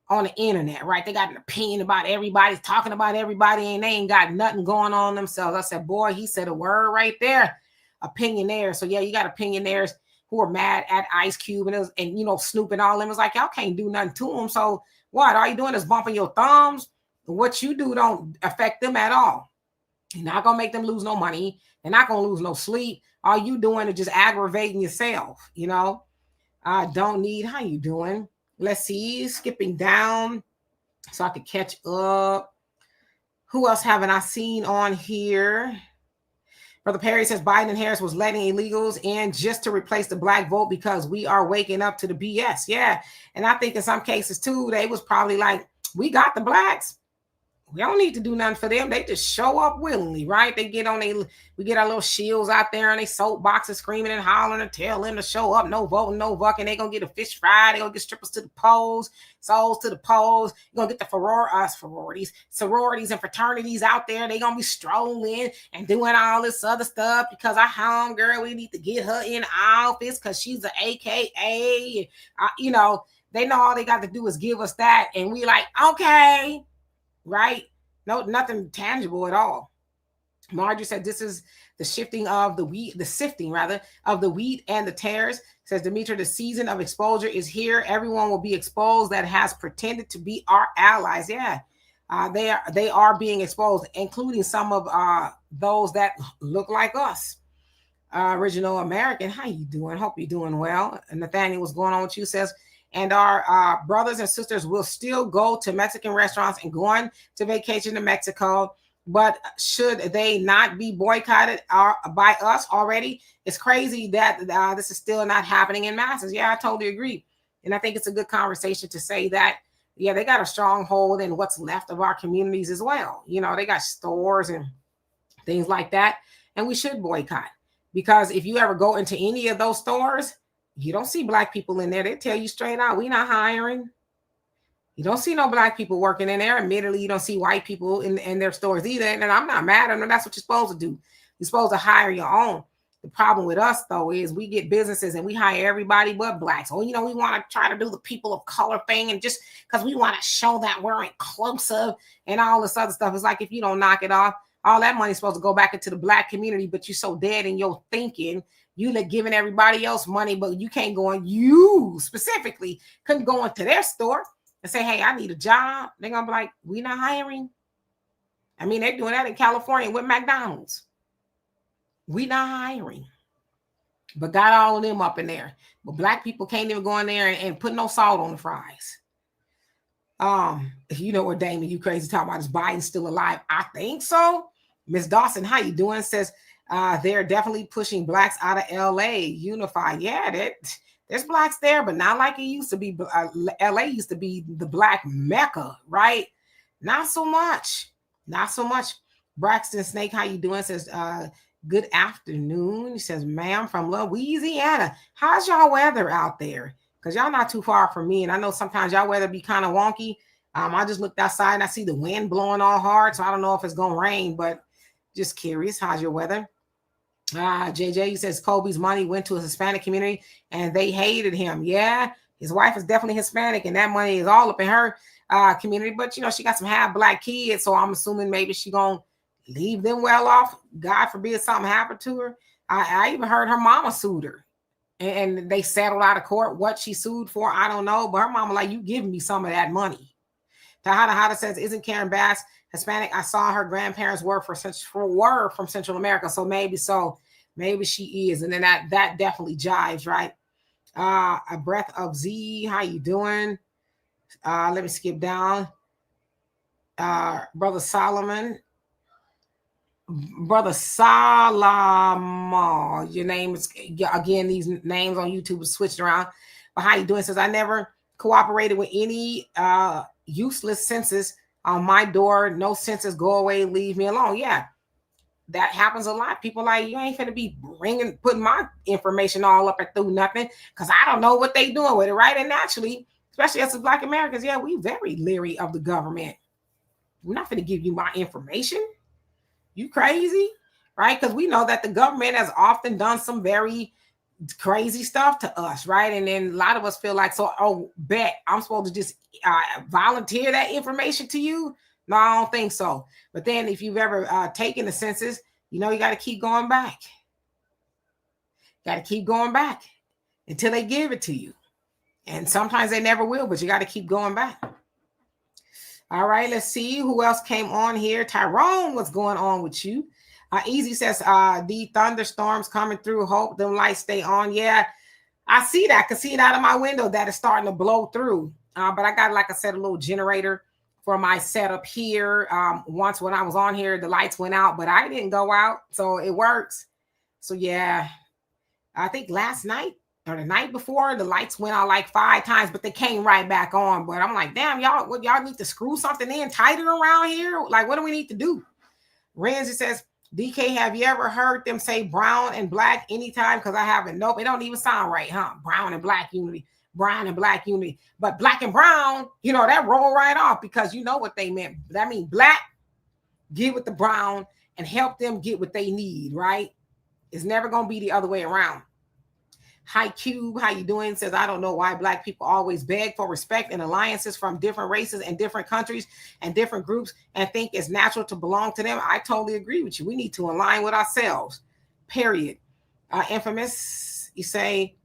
on the internet, right? They got an opinion about everybody, talking about everybody, and they ain't got nothing going on themselves. I said, boy, he said a word right there. Opinionaires. So yeah, you got opinionaires who are mad at Ice Cube and Snoop and all them. It's like, y'all can't do nothing to them. So what? All you doing is bumping your thumbs. What you do don't affect them at all. You're not gonna make them lose no money. They're not gonna lose no sleep. All you doing is just aggravating yourself, Don't need, how you doing? Let's see, skipping down so I could catch up. Who else haven't I seen on here? Brother Perry says Biden and Harris was letting illegals in just to replace the black vote because we are waking up to the BS. Yeah. And I think in some cases too, they was probably like, we got the blacks. We don't need to do nothing for them. They just show up willingly, right? They get on we get our little shields out there and they soapboxes screaming and hollering and tell them to show up. No voting, no bucking. They gonna get a fish fry. They gonna get strippers to the polls, souls to the polls. You're gonna get the sororities and fraternities out there. They gonna be strolling and doing all this other stuff because our homegirl, we need to get her in office because she's an AKA. They know all they got to do is give us that, and we like, okay. Right? No, nothing tangible at all. Marjorie said this is the sifting of the wheat and the tares. Says Demetra, the season of exposure is here. Everyone will be exposed that has pretended to be our allies. Yeah. They are being exposed, including some of those that look like us. Original American, how you doing? Hope you're doing well. And Nathaniel, what's going on with you? Says, and our brothers and sisters will still go to Mexican restaurants and going to vacation to Mexico. But should they not be boycotted by us already? It's crazy that this is still not happening in masses. Yeah, I totally agree. And I think it's a good conversation to say that, yeah, they got a stronghold in what's left of our communities as well. They got stores and things like that. And we should boycott. Because if you ever go into any of those stores, you don't see Black people in there. They tell you straight out, we not hiring. You don't see no Black people working in there. Admittedly, you don't see white people in their stores either. And I'm not mad at them. That's what you're supposed to do. You're supposed to hire your own. The problem with us, though, is we get businesses and we hire everybody but Blacks. We want to try to do the people of color thing. And just because we want to show that we're inclusive and all this other stuff. It's like if you don't knock it off, all that money is supposed to go back into the Black community, but you're so dead in your thinking. You like giving everybody else money, but you can't go on. You specifically couldn't go into their store and say, hey, I need a job. They're going to be like, we not hiring. I mean, they're doing that in California with McDonald's. We not hiring. But got all of them up in there. But Black people can't even go in there and put no salt on the fries. You know what, Damon, you crazy talking about, is Biden still alive? I think so. Miss Dawson, how you doing? Says they're definitely pushing Blacks out of LA. Unify. Yeah, there's Blacks there, but not like it used to be. LA used to be the Black Mecca, right? Not so much. Braxton Snake, how you doing? Says good afternoon. He says, ma'am, from Louisiana. How's y'all weather out there? Because y'all not too far from me. And I know sometimes y'all weather be kind of wonky. I just looked outside and I see the wind blowing all hard. So I don't know if it's going to rain, but just curious. How's your weather? JJ says Kobe's money went to a Hispanic community and they hated him. Yeah, his wife is definitely Hispanic and that money is all up in her community. But, she got some half Black kids. So I'm assuming maybe she going to leave them well off. God forbid something happened to her. I even heard her mama sued her. And they settled out of court. What she sued for, I don't know. But her mama like, you giving me some of that money. Tahada says, isn't Karen Bass Hispanic? I saw her grandparents were from Central America. So maybe she is. And then that definitely jives, right? A breath of Z. How you doing? Let me skip down. Brother Solomon, your name is, again, these names on YouTube are switched around. But how you doing? Says, I never cooperated with any useless census on my door. No census, go away, leave me alone. Yeah, that happens a lot. People like, you ain't finna be putting my information all up and through nothing because I don't know what they doing with it, right? And naturally, especially us as Black Americans, yeah, we very leery of the government. We're not finna give you my information. You crazy, right? Because we know that the government has often done some very crazy stuff to us, right? And then a lot of us feel like, bet I'm supposed to just volunteer that information to you? No, I don't think so. But then if you've ever taken the census, you got to keep going back. Got to keep going back until they give it to you. And sometimes they never will, but you got to keep going back. All right, let's see who else came on here. Tyrone, what's going on with you? Easy says, the thunderstorms coming through. Hope them lights stay on. Yeah, I see that. I can see it out of my window that it's starting to blow through. But I got, like I said, a little generator for my setup here. Once when I was on here, the lights went out, but I didn't go out. So it works. So yeah, I think last night or the night before, the lights went out like 5 times, but they came right back on. But I'm like, damn, y'all need to screw something in tighter around here? Like, what do we need to do? Renzi says, DK, have you ever heard them say brown and black anytime? Because I haven't. Nope, it don't even sound right, huh? Brown and black unity. Brown and black unity. But black and brown, that roll right off because you know what they meant. That means black, get with the brown and help them get what they need, right? It's never going to be the other way around. Hi Cube, how you doing? Says, I don't know why black people always beg for respect and alliances from different races and different countries and different groups and think it's natural to belong to them. I totally agree with you. We need to align with ourselves, period. Infamous, you say,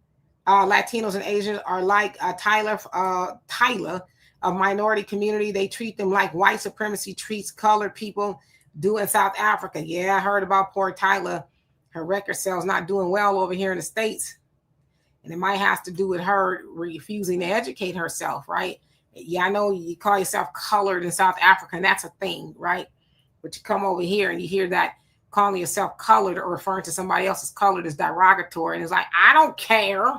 Latinos and Asians are like Tyler, a minority community. They treat them like white supremacy treats colored people do in South Africa. Yeah, I heard about poor Tyler. Her record sales not doing well over here in the States. And it might have to do with her refusing to educate herself, right? Yeah, I know you call yourself colored in South Africa, and that's a thing, right? But you come over here and you hear that calling yourself colored or referring to somebody else's colored is derogatory. And it's like, I don't care.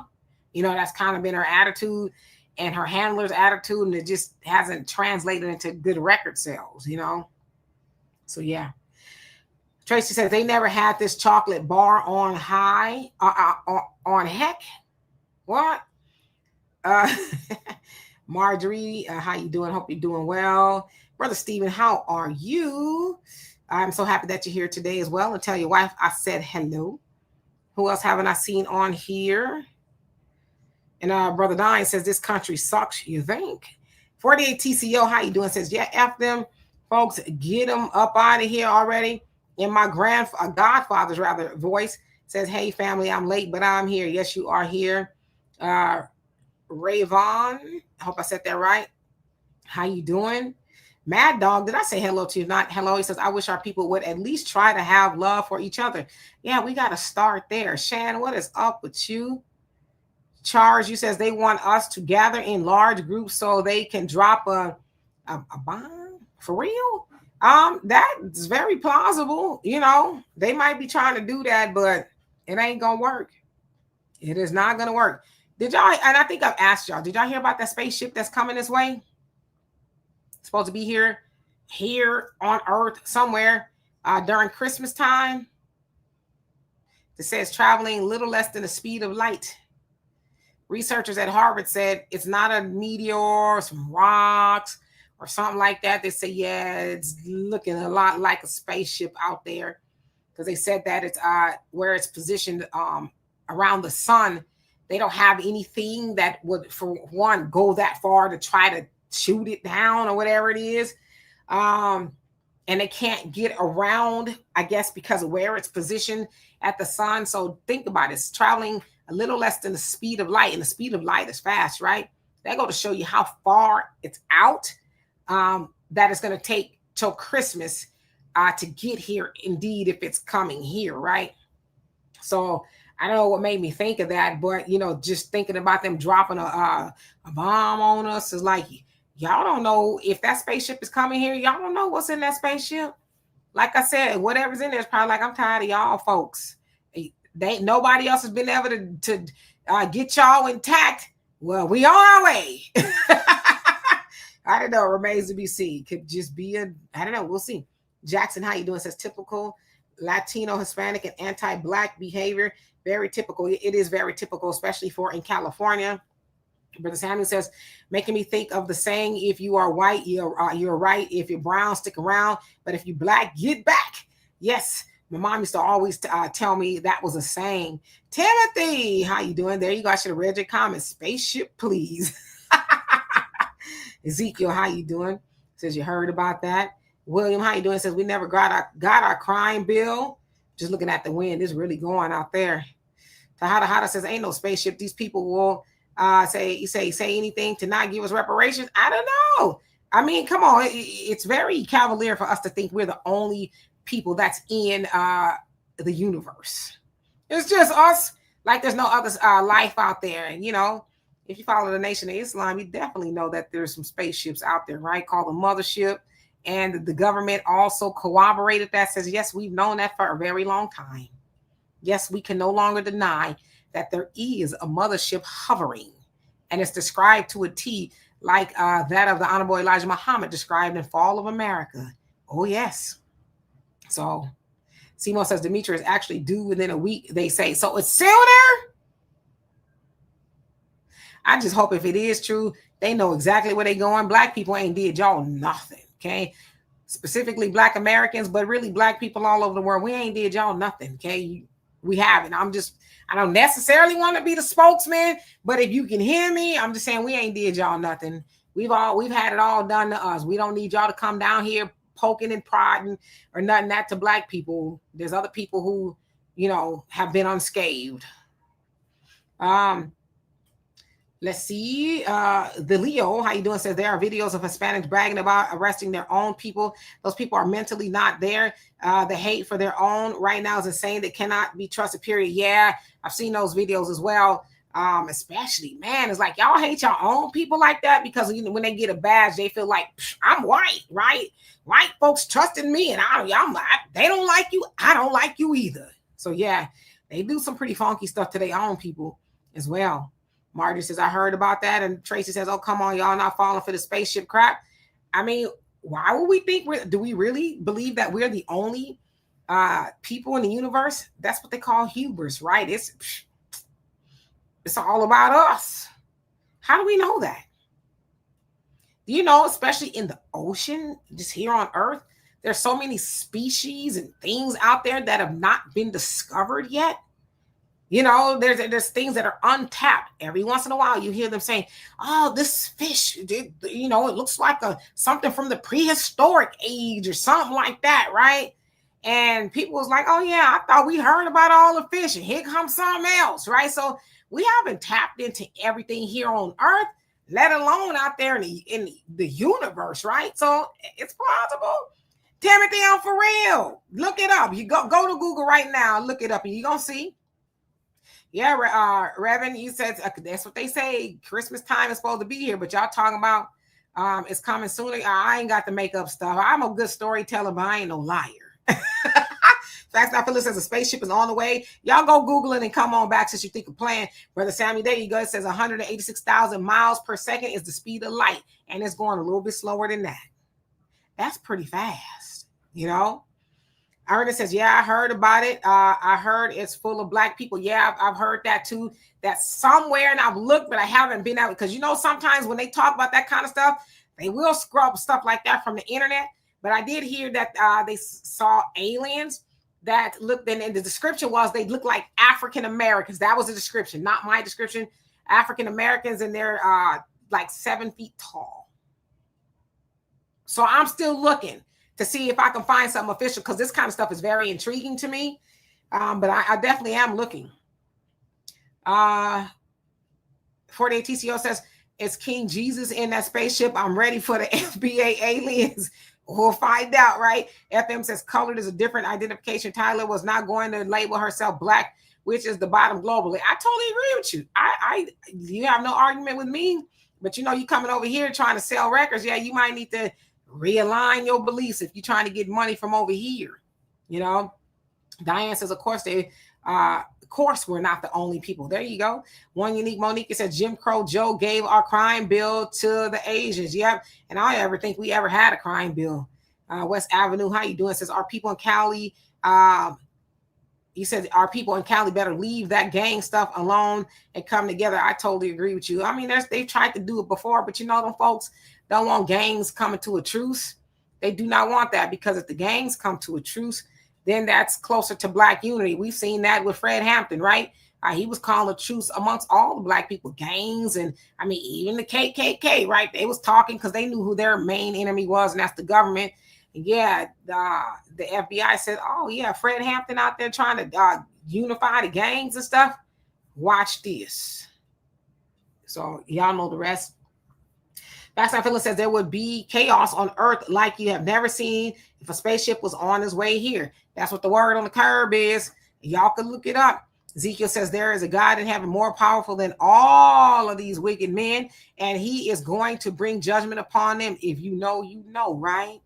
That's kind of been her attitude and her handler's attitude, and it just hasn't translated into good record sales, So, yeah. Tracy says they never had this chocolate bar on high, on heck. What? Marjorie, how you doing? Hope you're doing well. Brother Stephen, how are you? I'm so happy that you're here today as well. And tell your wife I said hello. Who else haven't I seen on here? And Brother Dine says this country sucks, you think? 48 TCO, how you doing? Says, yeah, F them. Folks, get them up out of here already. In my godfather's voice says, hey, family, I'm late, but I'm here. Yes, you are here. Rayvon, I hope I said that right. How you doing? Mad Dog, did I say hello to you? Not hello. He says, I wish our people would at least try to have love for each other. Yeah, we got to start there. Shan, what is up with you? Charge, you says they want us to gather in large groups so they can drop a bomb? For real? That's very plausible. They might be trying to do that, but it ain't gonna work. It is not gonna work. Did y'all, and I think I've asked y'all, did y'all hear about that spaceship that's coming this way? It's supposed to be here on Earth somewhere during Christmas time. It says traveling little less than the speed of light. Researchers at Harvard said it's not a meteor or some rocks or something like that. They say, yeah, it's looking a lot like a spaceship out there because they said that it's where it's positioned around the sun. They don't have anything that would, for one, go that far to try to shoot it down or whatever it is. And they can't get around, I guess, because of where it's positioned at the sun. So think about it. It's traveling a little less than the speed of light, and the speed of light is fast, right? That go to show you how far it's out. That it's going to take till Christmas to get here, indeed, if it's coming here, right? So I don't know what made me think of that, but, just thinking about them dropping a bomb on us is like, y'all don't know if that spaceship is coming here. Y'all don't know what's in that spaceship. Like I said, whatever's in there is probably like, I'm tired of y'all folks. Nobody else has been able to get y'all intact. Well, we on our way. I don't know. It remains to be seen. Could just be I don't know. We'll see. Jackson, how you doing? Says typical Latino, Hispanic, and anti-Black behavior. Very typical. It is very typical, especially for in California. Brother Samuel says, making me think of the saying, if you are white, you're right. If you're brown, stick around. But if you're Black, get back. Yes. My mom used to always tell me that was a saying. Timothy, how you doing? There you go. I should have read your comments. Spaceship, please. Ezekiel, how you doing? Says you heard about that. William, how you doing? Says we never got our crime bill. Just looking at the wind, it's really going out there. Tahada says ain't no spaceship. These people will say anything to not give us reparations. I don't know. I mean, come on. It's very cavalier for us to think we're the only people that's in the universe. It's just us. Like there's no other life out there. And, if you follow the Nation of Islam, you definitely know that there's some spaceships out there, right? Called the Mothership. And the government also corroborated that, says, yes, we've known that for a very long time. Yes, we can no longer deny that there is a mothership hovering, and it's described to a T like that of the Honorable Elijah Muhammad described in Fall of America. Oh, yes. So Simo says Demetra is actually due within a week, they say. So it's still there? I just hope if it is true, they know exactly where they're going. Black people ain't did y'all nothing, okay? Specifically Black Americans, but really Black people all over the world. We ain't did y'all nothing, okay? We haven't. I don't necessarily want to be the spokesman, but if you can hear me, I'm just saying we ain't did y'all nothing. We've had it all done to us. We don't need y'all to come down here poking and prodding or nothing that to Black people. There's other people who, have been unscathed. Let's see. The Leo, how you doing? Says there are videos of Hispanics bragging about arresting their own people. Those people are mentally not there. The hate for their own right now is insane. They cannot be trusted, period. Yeah, I've seen those videos as well. Especially, man, it's like y'all hate your own people like that because when they get a badge, they feel like I'm white, right? White folks trusting me, and they don't like you. I don't like you either. So yeah, they do some pretty funky stuff to their own people as well. Marjorie says, I heard about that. And Tracy says, oh, come on, y'all not falling for the spaceship crap. I mean, why would we think do we really believe that we're the only people in the universe? That's what they call hubris, right? It's all about us. How do we know that? Do you know, especially in the ocean, just here on Earth, there's so many species and things out there that have not been discovered yet. There's things that are untapped. Every once in a while, you hear them saying, oh, this fish, it looks like something from the prehistoric age or something like that, right? And people was like, oh, yeah, I thought we heard about all the fish, and here comes something else, right? So we haven't tapped into everything here on Earth, let alone out there in the universe, right? So it's possible. Timothy, I'm for real. Look it up. You go to Google right now, look it up, and you're going to see. Yeah, Reverend, you said that's what they say. Christmas time is supposed to be here, but y'all talking about it's coming sooner. I ain't got to make up stuff. I'm a good storyteller, but I ain't no liar. Facts Not Phyllis says a spaceship is on the way. Y'all go Google it and come on back since you think of playing. Brother Sammy, there you go. It says 186,000 miles per second is the speed of light, and it's going a little bit slower than that. That's pretty fast, Irina says, yeah, I heard about it. I heard it's full of Black people. Yeah, I've heard that too. That's somewhere, and I've looked, but I haven't been out because, sometimes when they talk about that kind of stuff, they will scrub stuff like that from the internet. But I did hear that they saw aliens that looked, and the description was they look like African Americans. That was the description, not my description. African Americans, and they're like 7 feet tall. So I'm still looking to see if I can find something official, because this kind of stuff is very intriguing to me. But I definitely am looking. 48 TCO says, is King Jesus in that spaceship? I'm ready for the FBA aliens. We'll find out, right? FM says, colored is a different identification. Tyler was not going to label herself Black, which is the bottom globally. I totally agree with you. You have no argument with me, but you coming over here trying to sell records. Yeah, you might need to realign your beliefs if you're trying to get money from over here. Diane says, of course we're not the only people. There you go. One Unique Monique said, Jim Crow Joe gave our crime bill to the Asians. Yep. And I ever think we ever had a crime bill. West Avenue, how you doing? Says, our people in Cali, he said, our people in Cali better leave that gang stuff alone and come together. I totally agree with you. I mean, they've tried to do it before, but them folks don't want gangs coming to a truce. They do not want that, because if the gangs come to a truce, then that's closer to Black unity. We've seen that with Fred Hampton, right? He was calling a truce amongst all the Black people, gangs, and I mean, even the KKK, right? They was talking because they knew who their main enemy was, and that's the government. And yeah, the FBI said, oh yeah, Fred Hampton out there trying to unify the gangs and stuff. Watch this. So y'all know the rest. Backside Phyllis says there would be chaos on Earth like you have never seen if a spaceship was on its way here. That's what the word on the curb is. Y'all can look it up. Ezekiel says there is a God in heaven more powerful than all of these wicked men, and he is going to bring judgment upon them. If you know, right?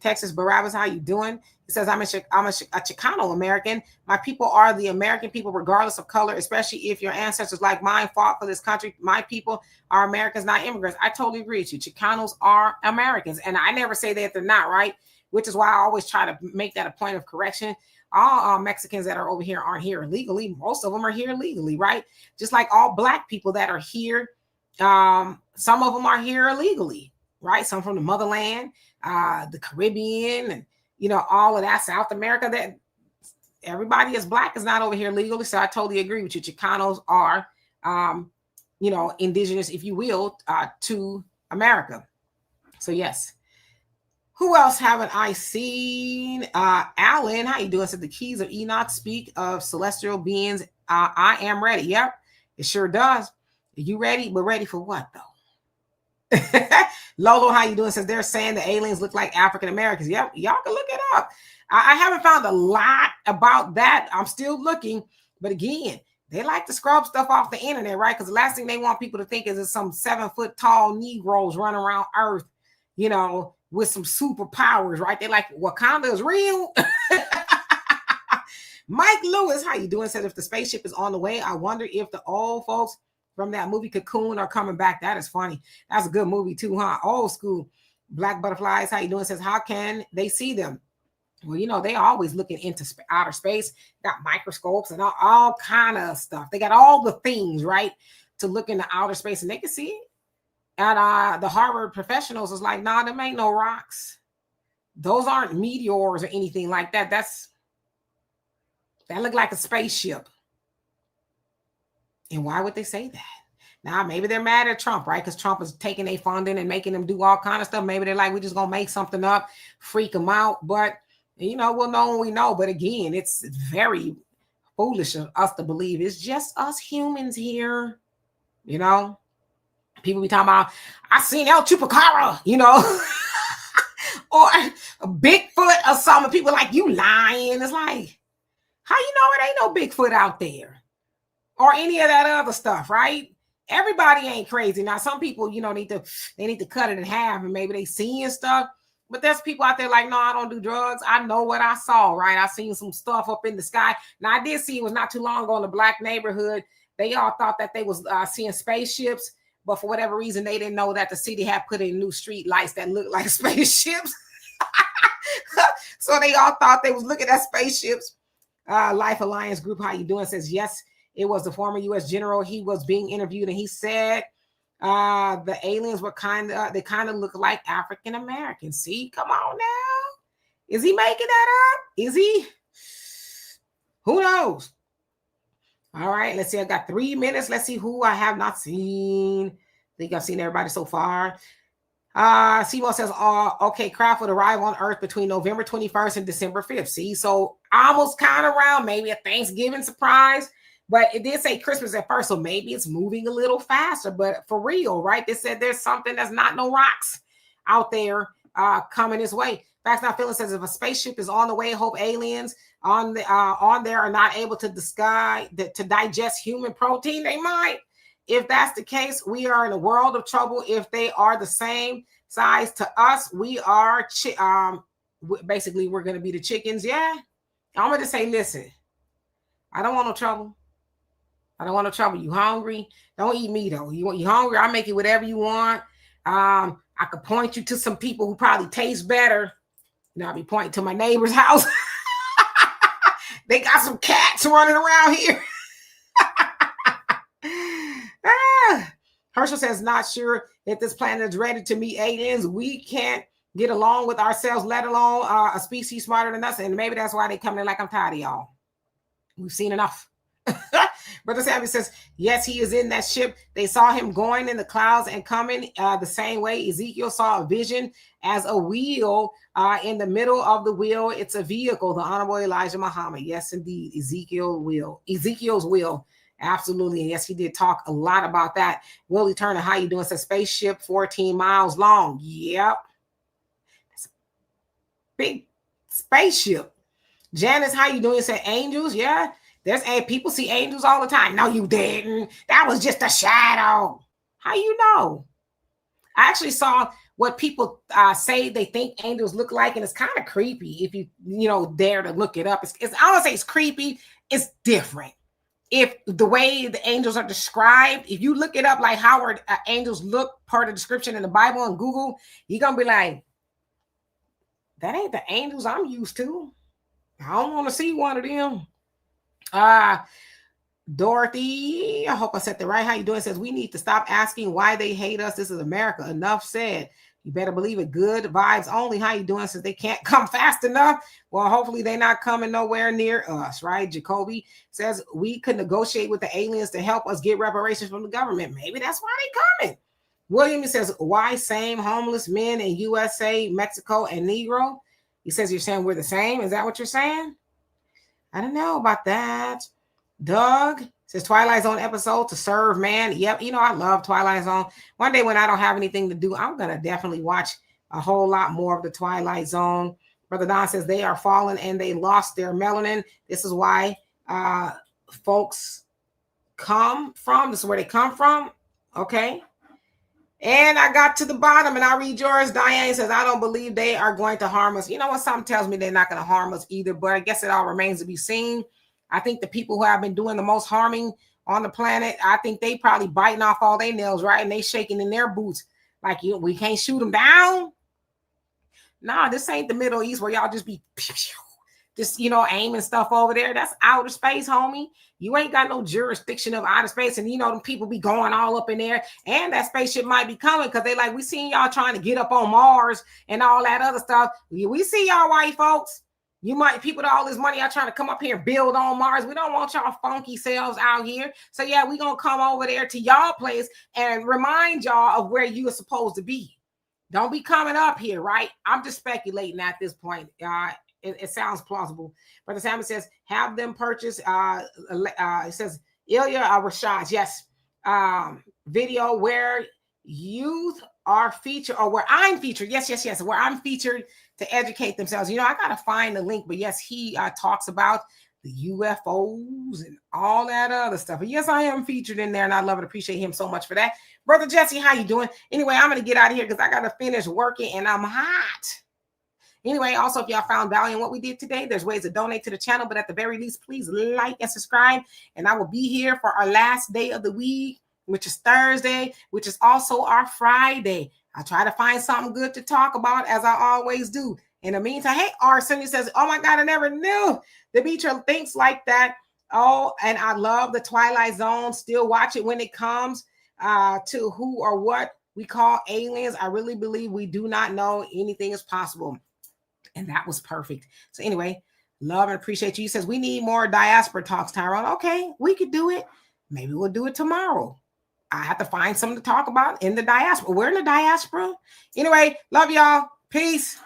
Texas Barabbas, how you doing? He says, I'm a Chicano American. My people are the American people, regardless of color, especially if your ancestors like mine fought for this country. My people are Americans, not immigrants. I totally agree with you. Chicanos are Americans. And I never say that they're not, right? Which is why I always try to make that a point of correction. All Mexicans that are over here aren't here illegally. Most of them are here legally, right? Just like all Black people that are here. Some of them are here illegally, right? Some from the motherland, the Caribbean, and all of that, South America. That everybody is Black is not over here legally. So I totally agree with you. Chicanos are, indigenous, if you will, to America. So yes. Who else haven't I seen? Alan, how you doing? Said the keys of Enoch speak of celestial beings. I am ready. Yep, it sure does. Are you ready? But ready for what though? Lolo, how you doing? Says they're saying the aliens look like African Americans. Yep, y'all can look it up. I haven't found a lot about that. I'm still looking, but again, they like to scrub stuff off the internet, right? Because the last thing they want people to think is there's some 7-foot tall Negroes running around Earth, with some superpowers, right? They're like, Wakanda is real. Mike Lewis, how you doing? Said if the spaceship is on the way, I wonder if the old folks from that movie Cocoon are coming back. That is funny. That's a good movie too, huh? Old school. Black Butterflies, how you doing? Says, how can they see them? Well, they always looking into outer space. Got microscopes and all kind of stuff. They got all the things, right, to look into outer space, and they can see it. And the Harvard professionals was like, nah, them ain't no rocks. Those aren't meteors or anything like that. That look like a spaceship. And why would they say that? Now, maybe they're mad at Trump, right? Because Trump is taking their funding and making them do all kind of stuff. Maybe they're like, we're just going to make something up, freak them out. But, we'll know when we know. But again, it's very foolish of us to believe it's just us humans here, People be talking about, I seen El Chupacabra, or a Bigfoot or something. People like, you lying. It's like, how you know it ain't no Bigfoot out there? Or any of that other stuff, right? Everybody ain't crazy. Now, some people, need to cut it in half and maybe they seeing stuff. But there's people out there like, no, I don't do drugs. I know what I saw, right? I seen some stuff up in the sky. Now, I did see it was not too long ago in the Black neighborhood. They all thought that they was seeing spaceships. But for whatever reason, they didn't know that the city had put in new street lights that looked like spaceships. So they all thought they was looking at spaceships. Life Alliance Group, how you doing? Says, yes, it was the former U.S. general. He was being interviewed, and he said the aliens were kind of look like African Americans. See, come on now. Is he making that up? Is he? Who knows? All right, let's see. I got 3 minutes. Let's see who I have not seen. I think I've seen everybody so far. Seymour says, okay, craft would arrive on Earth between November 21st and December 5th. See, so almost kind of around, maybe a Thanksgiving surprise. But it did say Christmas at first, so maybe it's moving a little faster. But for real, right? They said there's something that's not no rocks out there coming this way. Facts Not Feeling says if a spaceship is on the way, hope aliens on there are not able to digest human protein. They might. If that's the case, we are in a world of trouble. If they are the same size to us, we are basically we're going to be the chickens. Yeah, I'm going to say, listen, I don't want no trouble. I don't want no trouble. You hungry? Don't eat me though. You hungry? I'll make you whatever you want. I could point you to some people who probably taste better. I'll be pointing to my neighbor's house. They got some cats running around here. Herschel says, not sure if this planet is ready to meet aliens. We can't get along with ourselves, let alone a species smarter than us. And maybe that's why they come in like, I'm tired of y'all. We've seen enough. Brother Savvy says, yes, he is in that ship. They saw him going in the clouds and coming the same way. Ezekiel saw a vision as a wheel in the middle of the wheel. It's a vehicle, the Honorable Elijah Muhammad. Yes, indeed. Ezekiel's wheel. Absolutely. And yes, he did talk a lot about that. Willie Turner, how you doing? Says spaceship 14 miles long. Yep. That's a big spaceship. Janice, how you doing? Say angels. Yeah. People see angels all the time. No, you didn't. That was just a shadow. How you know? I actually saw what people say they think angels look like, and it's kind of creepy if you dare to look it up. It's I don't say it's creepy. It's different. If the way the angels are described, if you look it up, like how are angels look per the description in the Bible and Google, you're gonna be like, that ain't the angels I'm used to. I don't want to see one of them. Dorothy, I hope I said that right. How you doing? Says we need to stop asking why they hate us. This is America. Enough said. You better believe it. Good vibes only. How you doing? Since they can't come fast enough. Well, hopefully they're not coming nowhere near us, right? Jacoby says we could negotiate with the aliens to help us get reparations from the government. Maybe that's why they coming. William says, why same homeless men in USA, Mexico, and Negro? He says you're saying we're the same. Is that what you're saying? I don't know about that. Doug says Twilight Zone episode to serve man. Yep, I love Twilight Zone. One day when I don't have anything to do, I'm going to definitely watch a whole lot more of the Twilight Zone. Brother Don says they are fallen and they lost their melanin. This is why folks come from. This is where they come from. Okay. And I got to the bottom and I read yours. Diane says, I don't believe they are going to harm us. You know what? Something tells me they're not going to harm us either, but I guess it all remains to be seen. I think the people who have been doing the most harming on the planet, I think they probably biting off all their nails, right? And they shaking in their boots like, we can't shoot them down. Nah, this ain't the Middle East where y'all just be just, aiming stuff over there. That's outer space, homie. You ain't got no jurisdiction of outer space. And, them people be going all up in there. And that spaceship might be coming because they like, we seen y'all trying to get up on Mars and all that other stuff. We see y'all white folks. People with all this money are trying to come up here and build on Mars. We don't want y'all funky selves out here. So yeah, we're going to come over there to y'all place and remind y'all of where you are supposed to be. Don't be coming up here, right? I'm just speculating at this point. It sounds plausible. Brother Salmon says, have them purchase, it says, Ilya Rashad, yes, video where youth are featured, or where I'm featured. Yes, where I'm featured to educate themselves. I got to find the link, but yes, he talks about the UFOs and all that other stuff. And yes, I am featured in there, and I love and appreciate him so much for that. Brother Jesse, how you doing? Anyway, I'm going to get out of here because I got to finish working and I'm hot. Anyway, also, if y'all found value in what we did today, there's ways to donate to the channel, but at the very least, please like and subscribe. And I will be here for our last day of the week, which is Thursday, which is also our Friday. I try to find something good to talk about, as I always do. In the meantime, hey, Arson says, oh my God, I never knew Demetra thinks like that. Oh, and I love the Twilight Zone. Still watch it when it comes to who or what we call aliens. I really believe we do not know anything is possible. And that was perfect. So anyway, love and appreciate you. He says, we need more diaspora talks, Tyrone. Okay, we could do it. Maybe we'll do it tomorrow. I have to find something to talk about in the diaspora. We're in the diaspora. Anyway, love y'all. Peace.